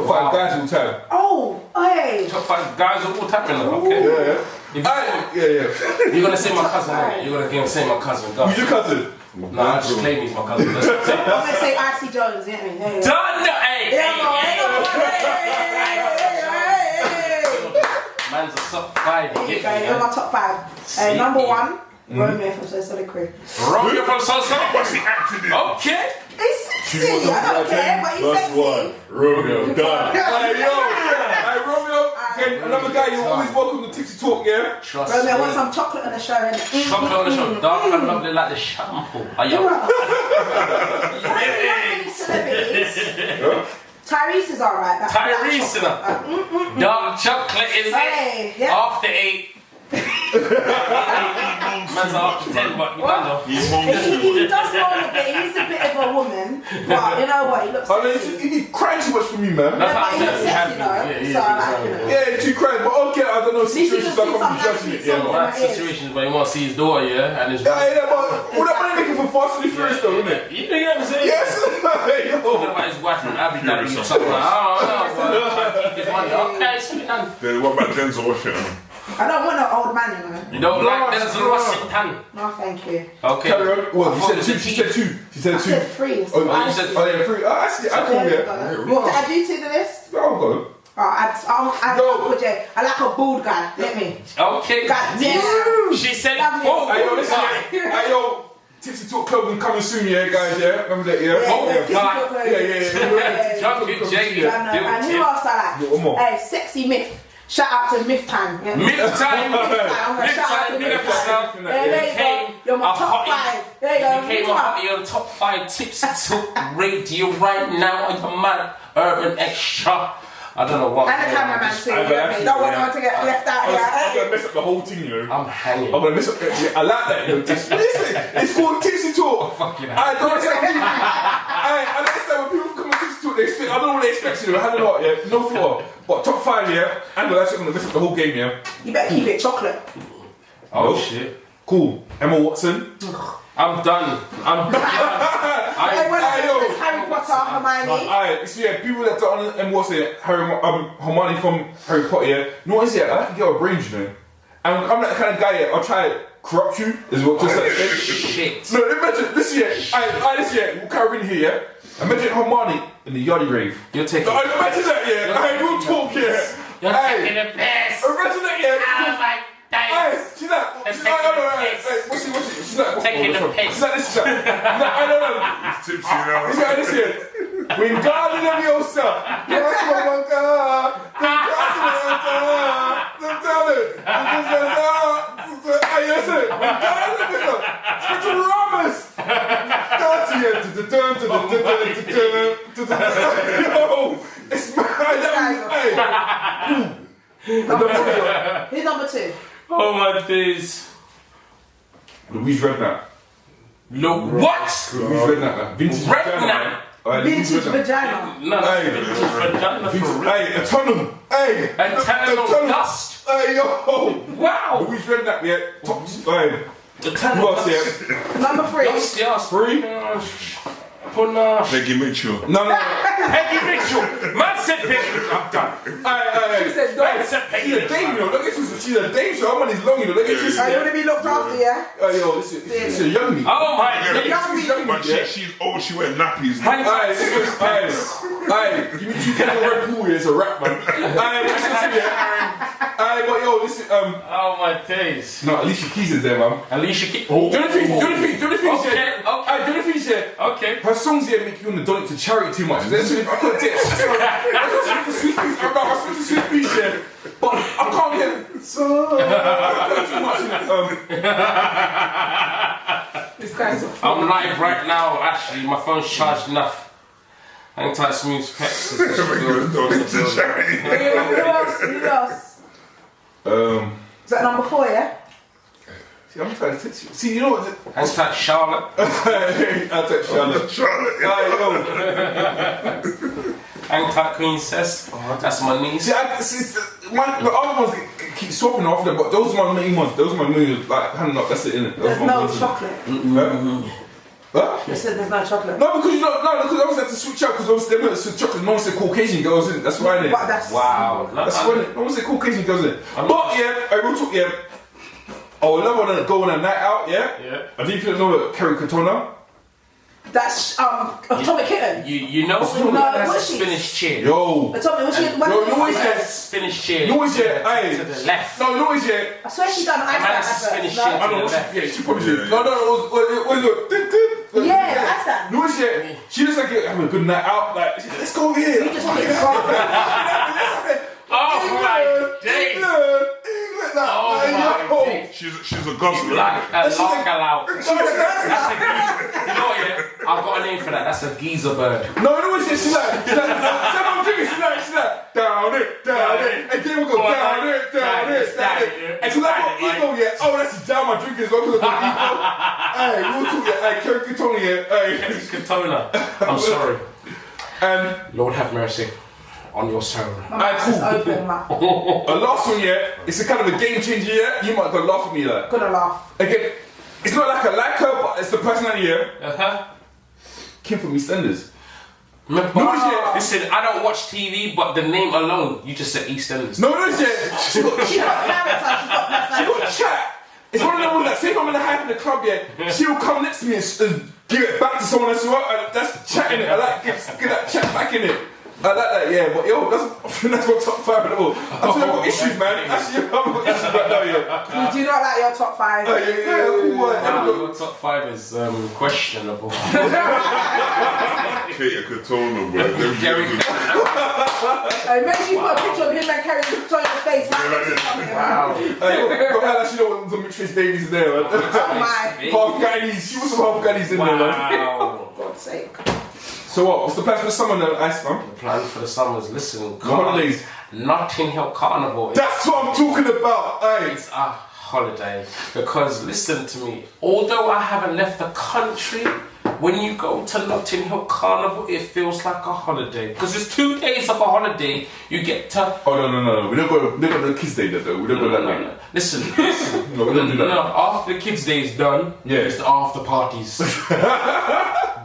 5 guys all time. Oh, hey. Top 5 guys of all time, okay? Yeah. You're gonna say my cousin, innit? You're gonna say my cousin. Go. Who's your cousin? Nah, I just claim he's my cousin. That's what I'm saying. I'm gonna say Icy Jones, you know what I mean? Done! Hey! Man's a top 5. There you go, you're my top 5. Number 1, Romeo from So Solid Crew. Romeo from So Solid What's he acting in? Okay. He's sexy, I don't care, but he's sexy. Romeo, done. Hey, Romeo, okay, another guy, you're always welcome to Tipsy Talk, yeah? Trust Romeo, I me. want some chocolate on the show, innit? Chocolate on the show. Dark and lovely like the shampoo. Are you? Celebrities. Tyrese is alright. Tyrese, dark chocolate is Hey, it? yeah. After 8. Man's after 10, but you know. He's He does moan a bit, he's a bit of a woman, but you know what, he looks sexy. He crying too much for me, man. That's But how he looks sexy though, so I like him. Yeah, too crying, but okay, I don't know, least he situations can like I'm see judging it, some yeah. Bad situations where he wants to see his daughter, yeah, and his. Yeah, but all that money making for Fast and the Furious though, isn't it? You know what I'm saying? Yes! Talking about his wife and Abby that or something like, I don't know, his money. Okay, so we done. Then what about Denzel Washington? I don't want an old man, you know. You don't like Denzel Washington? No, thank you. Okay. Carry on. Well, I thought you said 2. She said 2. She said I 2. said 3. Oh, you said 3. Oh, I see. I call You want to add you to the list? I'll go. I'm Drunkle Jae. I like a bald guy. Let me. Okay. God damn. She said, Lovely. oh, Hey, yo, listen. Hey, yo. Tipsy Talk clothing coming soon, yeah, guys, yeah? Remember that, yeah? Yeah. Drunkle Jae. And who else I Yeah, one more. like? Hey, Sexy Myth. Shout out to Myth Time. Yeah. Myth time. I'm gonna shout out to Myth Myth time. Time. There you go. You're my top 5. There you go. Became a hottie on top 5 Tipsy Talk radio right now on your man Urban Extra. I don't know what. And the cameraman too. Don't want to get left out I'm here. gonna mess up the whole thing, you know? I'm hanging. I'm gonna mess up. I like that, you know? Listen, it's called Tipsy Talk. Fucking I don't understand people. I understand when people come to Tipsy Talk, they expect, I don't know what they expect, you know? I don't know, yeah? No thought. But top 5, yeah? I'm gonna mess up the whole game, yeah? You better keep it chocolate. Oh No. shit. Cool. Emma Watson. I'm done. Hey, when I yo. was Harry Potter, Hermione. Alright, so yeah, people that don't know Emma Watson, Hermione from Harry Potter, yeah? You know what is it? I like to get a brains, you know? And I'm that kind of guy, yeah? I'll try to corrupt you, is what just like Shit. No, imagine, this year, this year, we'll carry in here, yeah? Imagine Hermione in the Yardie grave. You're taking. No, imagine that, yeah? We'll talk, yeah? You're taking the piss. Imagine that, yeah? Oh my days. She's like, what's she? She's like, Taking the piss. She's like, this, I don't know. Tipsy now. He's like, this here. When God in the yourself, that's what one God. It's mad. Who's number 2? Oh my days. Louise Redknapp. Look what? Louise Redknapp, man. Vintage Redknapp. Vintage vagina. No, vagina for real. Hey, a tunnel. Hey, A tunnel dust. Hey, yo. Wow. Who's read that yet? Top. Hey. The Who tunnel else, dust. yeah? Number 3. Yes, Three? Panache. Peggy Mitchell. No. Peggy Mitchell. Man said Peggy Mitchell. I'm done. Hey. She said no. Man said Peggy She's a Mitchell. dame, you know. Look at this. She's a dame, so her money's long, you know. Look at this. Are you want to be looked after, yeah? Hey, yo, this is a young me. Oh my Yeah, God. but she's old, she wear nappies. Hey, give me 2 cans of Red Bull, it's a rap, man. Hey, but yo, listen, Oh my days. no, Alicia Keys is there, man. Alicia Keys. Do the thing, Okay, Hey, do the things, yeah. Okay. Her songs here make you want to donate to charity too much. That's if I couldn't take it. I speak to Swiss Beach, yeah. But I can't get so too much. This guy's I'm live right now, actually. My phone's charged enough. Hang tight, smooth pecs. Donate to charity. Who else? Is that number 4, yeah? See, I'm trying to text you. See, you know what? Hang tight, Charlotte. I'll text Charlotte. Charlotte. Hey, yo. Hang tight, Queen says. That's my niece. See, the other ones keep swapping off them, but those are my main ones. Those are my main ones. Like, hang up, that's it, innit? There's no chocolate. Huh? You said there's no chocolate. No, because because obviously I had to switch out because obviously they went to chocolate. No one said Caucasian girls in. That's why. But that's Wow. That's when no one said Caucasian girls in. But yeah, I will talk. Yeah, I would love to go on a night out. Yeah. Yeah. I didn't even know Kerry Katona. That's Atomic Kitten. You know No, who has a what's she? spinach chin? Yo. Atomic, what's she? Yo, no one said. Spinach chin. No one's yet. Hey. To the left. No, no one's yet. I swear she done Man, that's ice spinach cream. shit. I know. Yeah, she probably did. No, it was. Yeah, ice cream. No one's yet. She just like having a good night out. Like, let's go over here. You just want to get Oh my days. Oh my days. She's a gospel. Like a largal out. She's a That's girl. a geezer. You know what, yeah? I've got a name for that. That's a geezer bird. No, no one's yet. She's like, I'm drinking. She's like, down it. And then we go down it. And she's like, oh, ego, yeah. Oh, that's down my drink as well because of the ego. Hey, we'll talk, yeah. Hey, Kerry Katona, yeah. Hey. Katona. I'm sorry. And Lord have mercy on your soul. It's open, man. a last one, yeah. It's a kind of a game changer, yeah. You might go laugh at me, like. Gonna laugh. Again, it's not like I like her, but it's the personality, yeah. Uh-huh. Kim from EastEnders. Listen, I don't watch TV, but the name alone, you just said EastEnders. No, yeah. She got She got character. She got She got chat. It's one of them ones that say if I'm in a hype in the club, yeah, she'll come next to me and give it back to someone else. That's chatting it. I like give that chat back in it. I like that, yeah. But yo, that's my top 5 at all. I've got issues, man. Actually, I've got issues right now, yeah. You do not like your top 5. Yeah, cool. Wow, your top 5 is questionable. Kate Katona, bro. Gary. Make sure you put a picture of him and Kerry Katona in the face. Wow. She know some mixed race babies in there, man. Oh my. Half Guyanese. She was some half Guyanese in there, man. Wow. For God's sake. So what? What's the plan for the summer then, Ice, man? The plan for the summers, listen, The holidays. Notting Hill Carnival. That's what I'm talking about, hey. It's a holiday because listen to me. Although I haven't left the country, when you go to Notting Hill Carnival, it feels like a holiday because it's 2 days of a holiday. You get to. Oh no. We don't go to the kids' day though. We don't go that way. Listen. No, we don't do that. No, after the kids' day is done, Yeah. it's the after parties.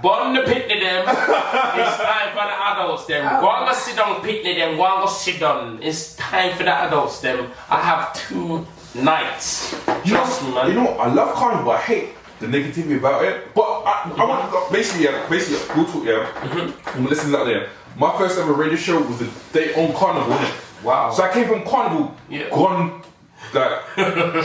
Bon the picnic them. It's time for the adults them. Go and go sit down picnic them. Go and go sit down. It's time for the adults them. I have 2 nights. Trust me, man. You know what? I love carnival, but I hate the negativity about it. But I want basically, we'll talk, yeah. I'm listening out there. My first ever radio show was the day on carnival, innit? Wow. So I came from carnival, gone, like,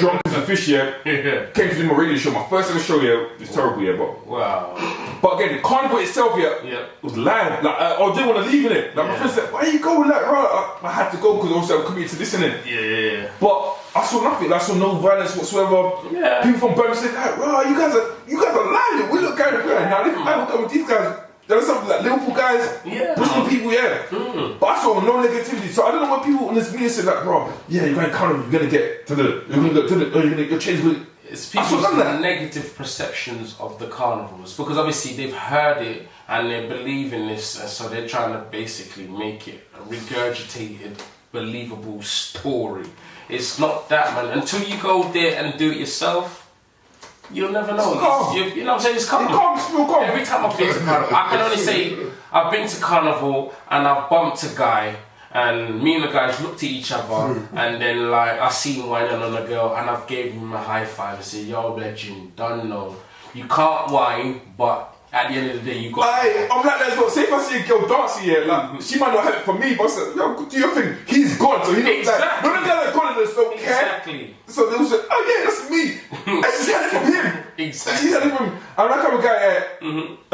drunk as a fish, yeah. Came to do my radio show. My first ever show, yeah, it was terrible, yeah, but. Wow. But again, the carnival itself, yeah, was live. Like, I didn't want to leave in it. Like, my friends said, why you going like, right? I had to go because obviously I'm committed to this, innit? Yeah. But I saw nothing. I saw no violence whatsoever. Yeah. People from Birmingham said, like, "Wow, you guys are lying. We look kind of good." Now I look with these guys. There was something like Liverpool guys, Bristol people, yeah. But I saw no negativity. So I don't know what people in this media said, like, "Bro, yeah, you're going to carnival. You're going to get to the, you're going to go to the, your change with." it's people's negative perceptions of the carnivals, because obviously they've heard it and they believe in this, and so they're trying to basically make it a regurgitated, believable story. It's not that, man. Until you go there and do it yourself, you'll never know. You know what I'm saying? It's calm. Every time I've been to carnival, I can only say I've been to carnival and I've bumped a guy. And me and the guys looked at each other, and then like I seen him whining on a girl, and I've gave him a high five and said, "Yo, legend, don't know. You can't whine, but at the end of the day, you got." I'm like that as well. Say if I see a girl dancing here, like she might not have it for me, but I said, "Yo, do your thing." He's gone, so he don't like. When the guy that gone, they don't care. Exactly. So they was like, "Oh yeah, that's me." I just had it from him. Exactly. She had it from. I'm like I'm a guy.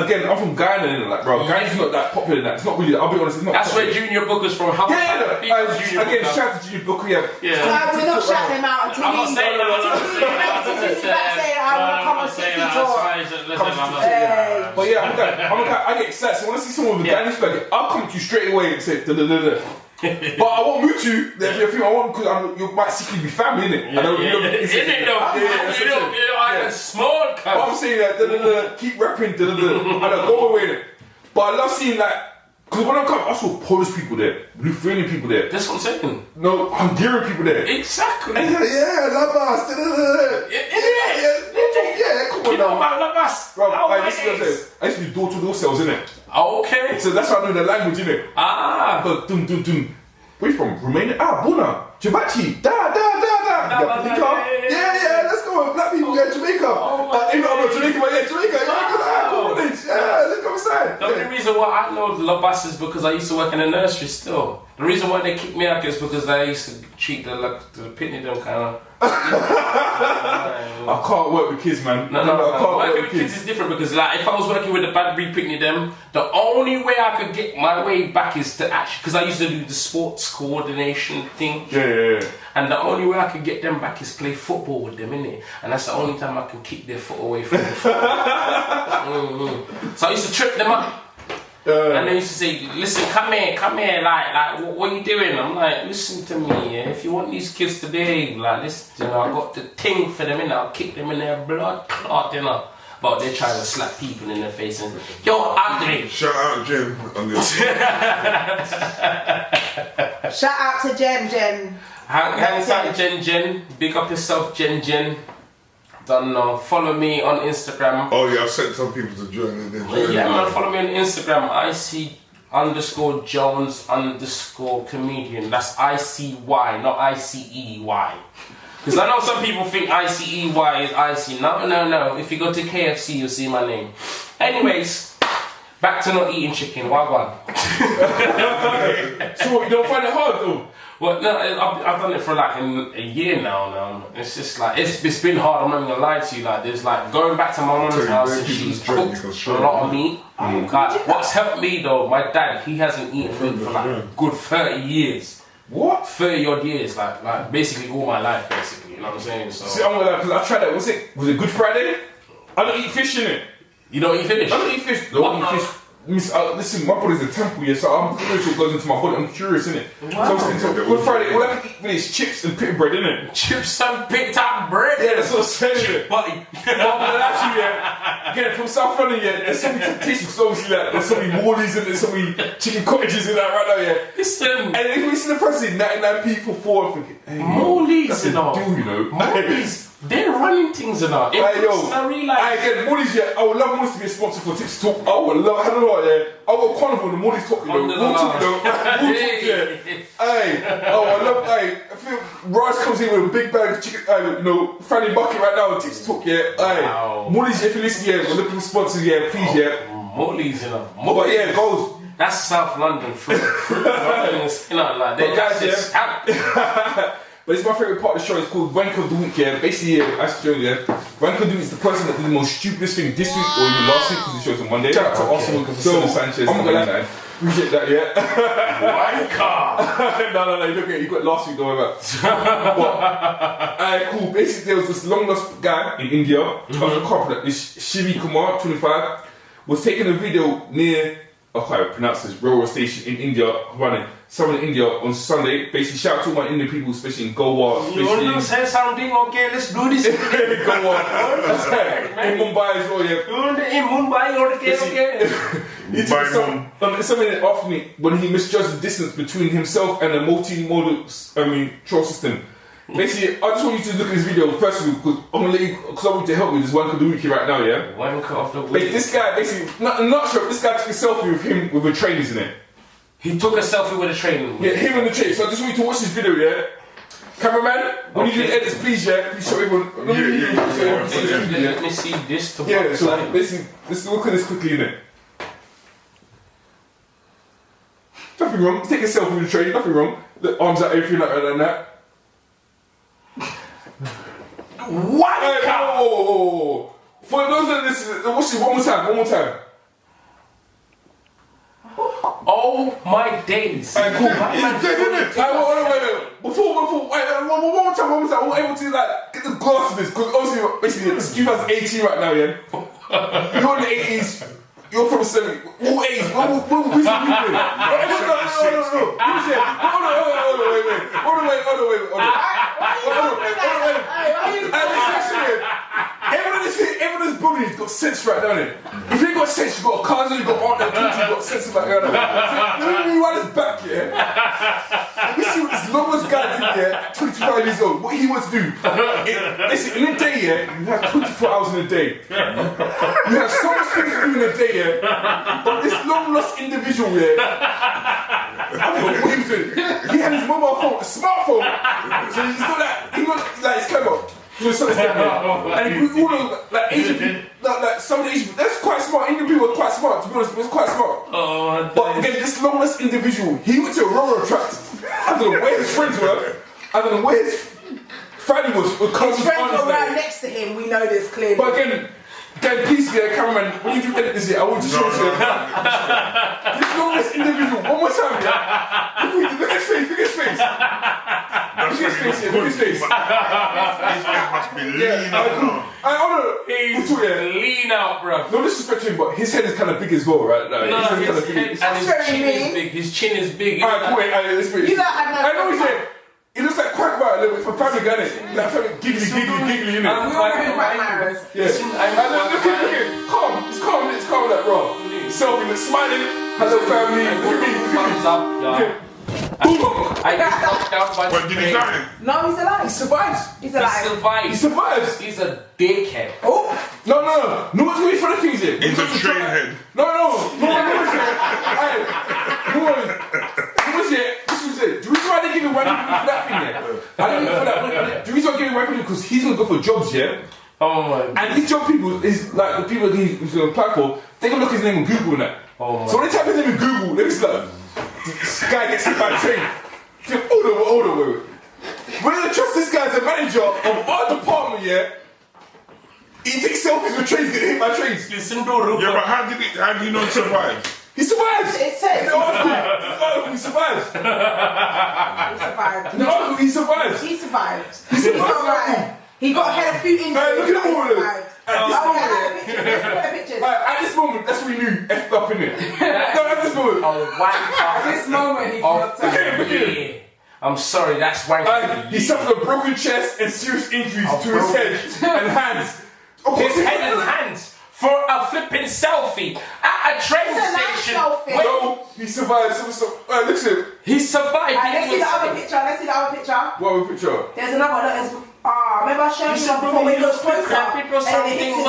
Again, I'm from Ghana, and like, bro, Ghana's not that popular in that. It's not really. I'll be honest, it's not. That's popular. where Junior Booker's from. Again, shout out to Junior Booker. We're not shouting him out until I'm not saying that. But yeah, I'm a guy. I get excited. So when I see someone with a Ghanaian flag, I'll come to you straight away and say, da da da da. But I won't move you. I won't, because you might secretly be family, innit? Small cup. But I'm saying that, keep rapping, and I go away. But I love seeing that, because when I come, I saw Polish people there, Lithuanian people there. That's what I'm saying. No, Hungarian people there. Exactly. And yeah, love us. Yeah, come on now. You know about love us? Bro, I used to do door-to-door sales, innit? Okay. So that's how I know the language, innit? But dun dun dun. Where you from? Romania? Buna. Javachi. Da. Yeah, let's go. Black people get Jamaica. Jamaica, but yeah, Jamaica. Let's go inside. The only reason why I know La Bas is because I used to work in a nursery still. The reason why they kicked me out is because I used to treat the pitney them kind of. I can't work with kids, man. No. Working with kids is different, because like if I was working with the bad breed pitney them, the only way I could get my way back is to actually, because I used to do the sports coordination thing. Yeah. And the only way I could get them back is play football with them, innit? And that's the only time I can keep their foot away from the football. So I used to trip them up. And they used to say, listen, come here, like, what are you doing? I'm like, listen to me, yeah? If you want these kids to behave, like, listen, I got the thing for them, I'll kick them in their blood clot, But they're trying to slap people in their face and, yo, Andre. Shout out Jen on this. Shout out to Jen. Hang out Jen. Big up yourself, Jen. Don't know. Follow me on Instagram. Oh yeah, I've sent some people to join it. Yeah, man, follow me on Instagram. Icy_Jones_comedian. That's ICY, not ICEY. Because I know some people think ICEY is Icy. No. If you go to KFC, you'll see my name. Anyways, back to not eating chicken. Wagwan. So what, you don't find it hard though? Well, no, I've done it for like a year now. It's just like, it's been hard, I'm not gonna lie to you. Like, there's like, going back to my mum's house and she's cooked a lot of meat. Like, what's helped me though, my dad, he hasn't eaten food for like a good 30 years. What? 30 odd years, like basically all my life, basically, you know what I'm saying? So. See, I'm gonna lie, because I tried that, was it Good Friday? I don't eat fish, innit? You don't eat fish? I don't eat fish. Listen, my body's a temple, yeah, so I'm curious what goes into my body. I'm curious, innit? Wow. So Good Friday, all I can eat really is chips and pita bread, innit? Chips and pita bread? Yeah, that's what I'm saying. Chip buddy. Actually, yeah, again, from South London, yeah, there's so many temptations, because obviously, like, there's so many Morleys and there's so many chicken cottages in that right now, yeah. Listen. And if we see the price, 99p for 4, I'm thinking, hey, Morleys, that's a deal, you know. Morleys. They're running things and all. Again, Morleys, yeah, I would love Morleys to be a sponsor for Tipsy Talk. I would love, I don't know, yeah. I would carnival and Morleys talk, you know. We'll talk, yeah. Hey, I love, I feel Rice comes in with a big bag of chicken, Fanny Bucket right now with Tipsy Talk, yeah. Hey, Morleys, if you listen, yeah, we're looking for sponsors, yeah, please, yeah. Morleys, But yeah, goes. That's South London fruit. Like they guys, yeah. But it's my favourite part of the show. It's called Rank of the Week, yeah. Basically, yeah, Icy Jones, yeah. Rank of the Week is the person that did the most stupidest thing this week or even last week, because the show's on Monday. Shout out to Arsenal for Sanchez. I'm gonna lie, appreciate that, yeah. Wanker! No, you don't get it. You got it last week, don't worry about it. Cool. Basically, there was this long lost guy in India, a couple, this Shivi Kumar, 25, was taking a video near I can't pronounce this, railway station in India, running. Someone in India on Sunday, basically shout out to all my Indian people, especially in Goa. You want to say something? Okay, let's do this. Goa. That's right. In Mumbai as well, yeah. In Mumbai, okay. He took something in the afternoon when he misjudged the distance between himself and a multi-modal troll system. Basically, I just want you to look at this video first of all, because I'm gonna let you, because I want you to help me. This wanker of the week right now, yeah. Wanker of the week. This guy basically, in a nutshell, this guy took a selfie with him with a train, isn't it? He took a selfie with a train. Yeah, him and the train. So I just want you to watch this video, yeah. Cameraman, when you do the edits, please, yeah. Please show everyone. Let me see this. Yeah. So basically, let's look at this quickly, innit? Nothing wrong. Take a selfie with the train. Nothing wrong. The arms out, everything like that. What? Whoa. For those that listen, watch it one more time. Oh my days. Alright, cool. Wait. Before, one more time. I was able to like get the glass of this, because obviously, basically, it's 2018 right now, yeah? You're in the 80s. You're from the 70s. All 80s. What was the people? No. Everyone in this building has got sense right now, innit? If you ain't got sense, you got a cousin, you got aunt, you got sense about it. Let me run his back, yeah? Let me see what this longest guy did, yeah, at 25 years old, what he wants to do. Listen, in a day, yeah, you have 24 hours in a day. You have so much things to do in a day, yeah? But this long lost individual, yeah, I don't know what he was doing. He had his mobile phone, a smartphone, so he's not like his camera. And all of like Asian people, like some of the Asian people, that's quite smart. Indian people are quite smart, to be honest, it's quite smart. But again, this long lost individual, he went to a railroad tracks. I don't know where his friends were. I don't know where his family was. His friends were right next to him, we know this clearly. But again, please, yeah, cameraman, when you do edit this, yeah, I want you to show us this longest individual, one more time, yeah. Look at his face. Look at his face. His head must be lean out. He's lean out, bro. No disrespect to him, but his head is kind of big as well, right? Like, no, his head and his chin is big. His chin is big. Alright, cool, let's wait. You know, I know his head. It looks like Quagmire a little bit for Family Guy, innit? Like family giggly, innit? we all know Quagmires. Yeah. Look at it. Calm, it's calm, like, bro. Selfie, like, smiling. Hello, family. Thumbs up, yeah. I get knocked out by But did he die? No, he's alive. He survives. He's alive. He survives. He's a dickhead. Oh! No. No one's gonna be funny things here. He's a train head. No one's here. This was it. The reason why they give him 1 million for that thing, yeah? I don't know for that. The reason why they give him 1 million because he's gonna go for jobs, yeah? Oh my God. And these job people is like the people he's gonna apply for, they gonna look his name on Google and that. Oh so when they type his name in Google, let me see like this guy gets hit by a train. Hold on, wait. We're gonna trust this guy as a manager of our department, yeah? He takes selfies with trains getting hit by trains. Listen to Rupa. Yeah, but how did he not survive? He survives! It says he survives! He survived. He survives! He's alright. He got had a few injuries. Look at all of them. At this moment, that's what we knew effed up, innit? No, at this moment. At this moment, he fucked up. I'm sorry, that's wank. He suffered a broken chest and serious injuries to his head and hands. His head and hands for a flipping selfie at a train station. No, he survived. Listen. He survived. Let's see the other picture. What other picture? There's another one. Remember I showed you before we got closer. What's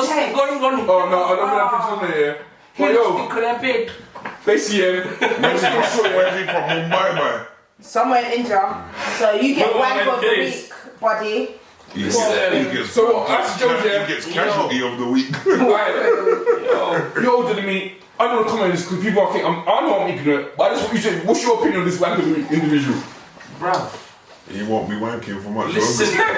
going on? Oh no, I don't know that picture there. Well, yo, basically, Where's he from? Mumbai, man. Somewhere in India. So you get wank of the week, buddy. So what? Icy Jones, yeah. He gets casualty of the week. You're older than me. I don't want to comment on this because people think I know I'm ignorant, but I just want you to say, what's your opinion on this wank of the week individual? Bruv. He won't be wanking for much Listen, longer.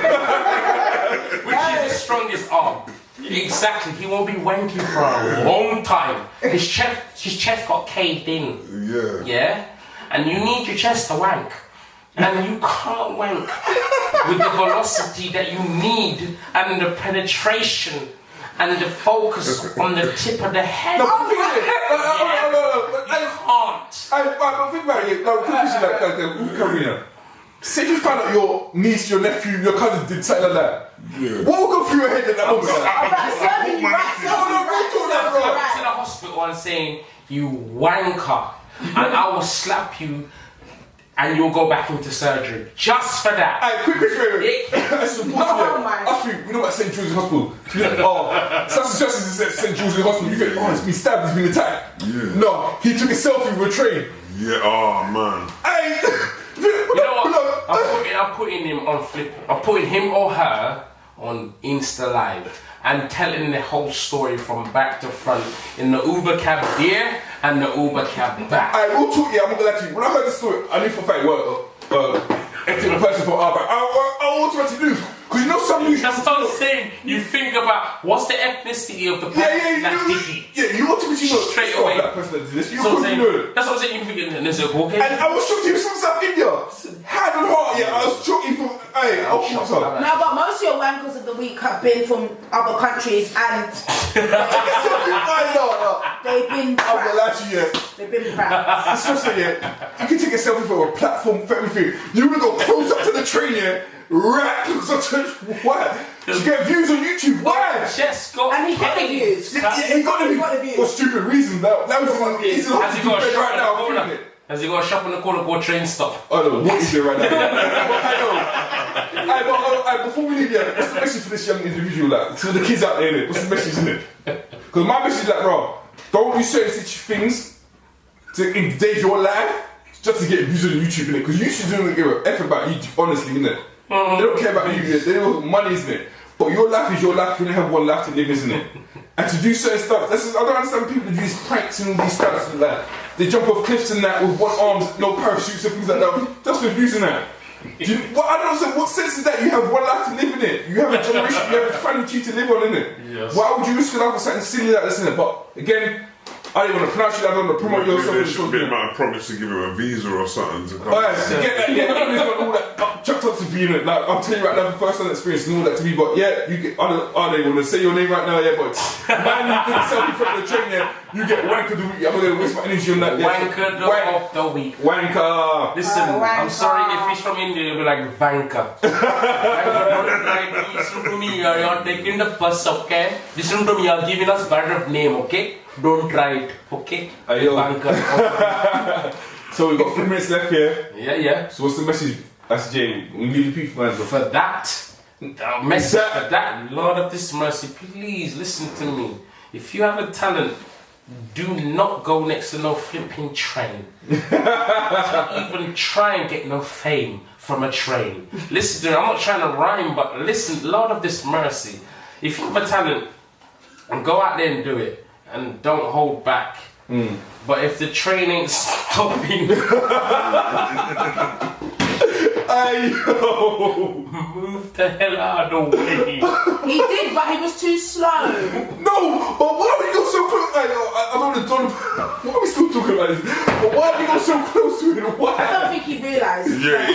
which is the strongest arm? Exactly, he won't be wanking for a long time. His chest got caved in. Yeah. Yeah? And you need your chest to wank. And you can't wank with the velocity that you need and the penetration and the focus on the tip of the head. No, can't. But think about it. No, Karina. Say if you found out your niece, your nephew, your cousin did something like that. Yeah. What would go through your head at that moment? Serving you right. To the hospital and saying, you wanker, and I will slap you and you'll go back into surgery. Just for that. Alright, quick, I think, you know what St. George's Hospital? You're like, oh, such and such is at St. George's Hospital. You think, oh, he's been stabbed, he's been attacked. Yeah. No, he took a selfie with a train. Yeah, oh man. You know what? I'm putting him on flip. I'm putting him or her on Insta Live and telling the whole story from back to front in the Uber cab there and the Uber cab back. I will talk. Yeah, I'm gonna let you. When I heard the story, I knew for a fact if the person from Arbor, I automatically knew. Because you know some news. That's what I'm saying. You think about what's the ethnicity of the person that did it. Yeah, you automatically know straight away. That person that did this. You automatically know it. That's what I'm saying. You think and okay. And I was shocked he was from South India. Hand on heart, yeah. I was shocked he from. Hey, I'll shock up. No, but most of your wankers of the week have been from other countries and they've been proud. They've been proud. Especially, yeah, you can take a selfie for a platform for everything. You wanna go close up to the train, yeah? Right, close up to why? To get views on YouTube, why? Just go. And he got the views. Yeah, he got the views. For stupid reasons. That was he's Has he got a shop right now? Has he got a shop on the corner called Train Stop? I don't know what he's doing right now. I know. Before we leave here, what's the message for this young individual? Like, to the kids out there, innit? What's the message, innit? Because my message is like, bro, don't do certain things to engage your life just to get views on YouTube, innit? Because YouTube don't give a F about you, honestly, innit? They don't care about you, they don't want money, isn't it? But your life is your life, you only have one life to live, isn't it? And to do certain stuff, I don't understand people who do these pranks and all these stunts and that. They jump off cliffs and that with one arm, no parachutes and things like that. Just for views and that. I don't understand, what sense is that? You have one life to live in it. You have a generation, you have a family tree to live on, in it. Yes. Why would you risk your life for something silly like this, in it? But again, I don't want to pronounce it, I don't want to promote yourself. There should be a matter of promise to give him a visa or something to come. To get that, yeah, he's got all that chucked up to be in it. Like, I'm telling you right now, the first hand experience and all that to me, but yeah, you get, I don't want to say your name right now, yeah, but man, you get yourself in front of the train, yeah, you get wanker of the week. I'm going to waste my energy on that. Wanker of the week. Wanker. Listen, I'm sorry if he's from India, you'll be like, Vanker. Listen to me, you're taking the bus, okay? Listen to me, you're giving us better name, okay? Don't try it, okay? So we've got 3 minutes left here. Yeah. So what's the message, Icy Jones? We need the people, man. For that, the message for that, Lord of this mercy, please listen to me. If you have a talent, do not go next to no flipping train. Don't even try and get no fame from a train. Listen to me, I'm not trying to rhyme, but listen, Lord of this mercy. If you have a talent, go out there and do it. And don't hold back. But if the train ain't stopping, move the hell out of the way. He did, but he was too slow. No, but why are we go so close? I don't know. Why are we still talking about this? But why are we go so close to it? Why? I don't think he realised. Yeah, he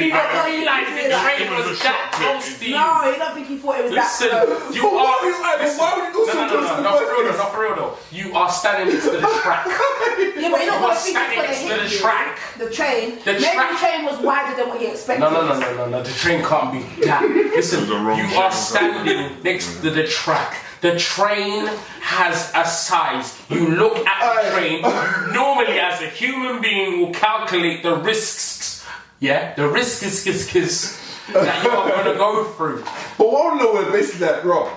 don't realize the train was that close to you. No, I don't think he thought it was that close. You are. Why would you go so close to the No, not for real though. You are standing next to the track. Yeah, but you don't want to think it's going to hit the track. The train. Maybe the train was wider than what he expected. No. The train can't be that. Listen, you are standing next to the track. The train has a size. You look at the train. You normally, as a human being, will calculate the risks. Yeah, the risks that you are going to go through. But what I know is basically that, bro.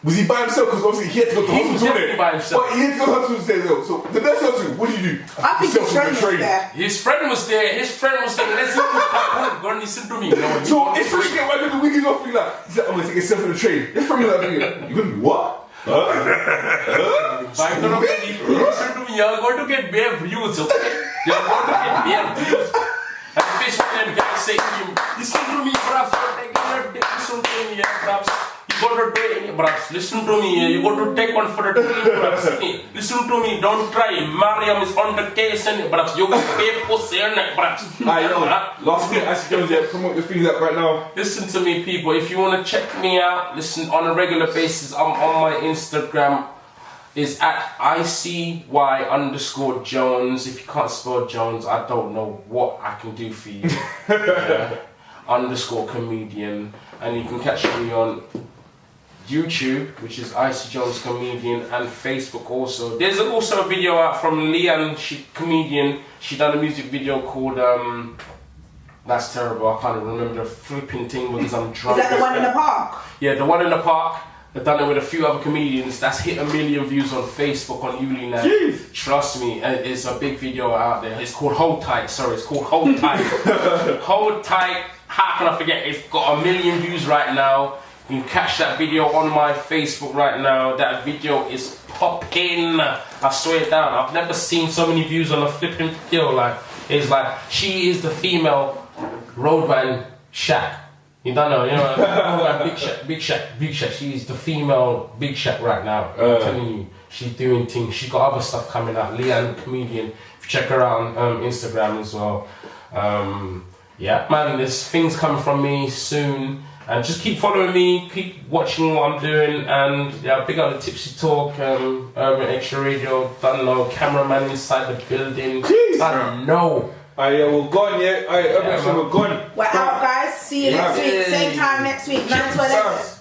Was he by himself? Because obviously he had to go to the hospital. He was by himself. But he had to go to the hospital today though. So the next hospital, what did you do? I think his friend was there. His friend was there. Let's go and listen to me. So if you get one of the weekends off, like, he said, I'm going to take a selfie on the train. His friend was like, you're going to be what? Listen to me, you're going to get bare views, okay? You're going to get bare views. And the Facebook guy saying to him, listen to me, bruv, listen to me, bruv. You got to do it, bruv. Listen to me, you got to take one for the team, bruv. Listen to me, don't try. Mariam is on the case, bruv. You got to pay pussy, bruv. I know. Last minute, Icy Jones, yeah, promote your things up right now. Listen to me, people. If you want to check me out, listen on a regular basis. I'm on my Instagram. is at ICY_Jones. If you can't spell Jones, I don't know what I can do for you. _comedian. And you can catch me on YouTube, which is Icy Jones Comedian, and Facebook also. There's also a video out from Leanne, she comedian. She done a music video called that's terrible, I can't even remember the flipping thing because I'm drunk. Is that the one in the park? Yeah, the one in the park. I've done it with a few other comedians. That's hit 1 million views on Facebook on Yuli now. Jeez. Trust me, it's a big video out there. It's called Hold Tight. Sorry, it's called Hold Tight. Hold Tight. How can I forget? It's got 1 million views right now. You can catch that video on my Facebook right now. That video is popping. I swear it down. I've never seen so many views on a flipping video. Like, it's like, she is the female roadman Shaq. You don't know, roadman Big Shaq. She's the female Big Shaq right now. I'm telling you, she's doing things. She's got other stuff coming out. Leanne comedian. If you check her out on Instagram as well. Yeah, man, there's things coming from me soon. And just keep following me, keep watching what I'm doing, and yeah, big up the Tipsy Talk, Urban Extra Radio, don't know, cameraman inside the building, Jeez. I don't know. We're gone, yeah. Urban Extra, we're gone. We're out, guys. See you next week, same time next week, 9 to 11.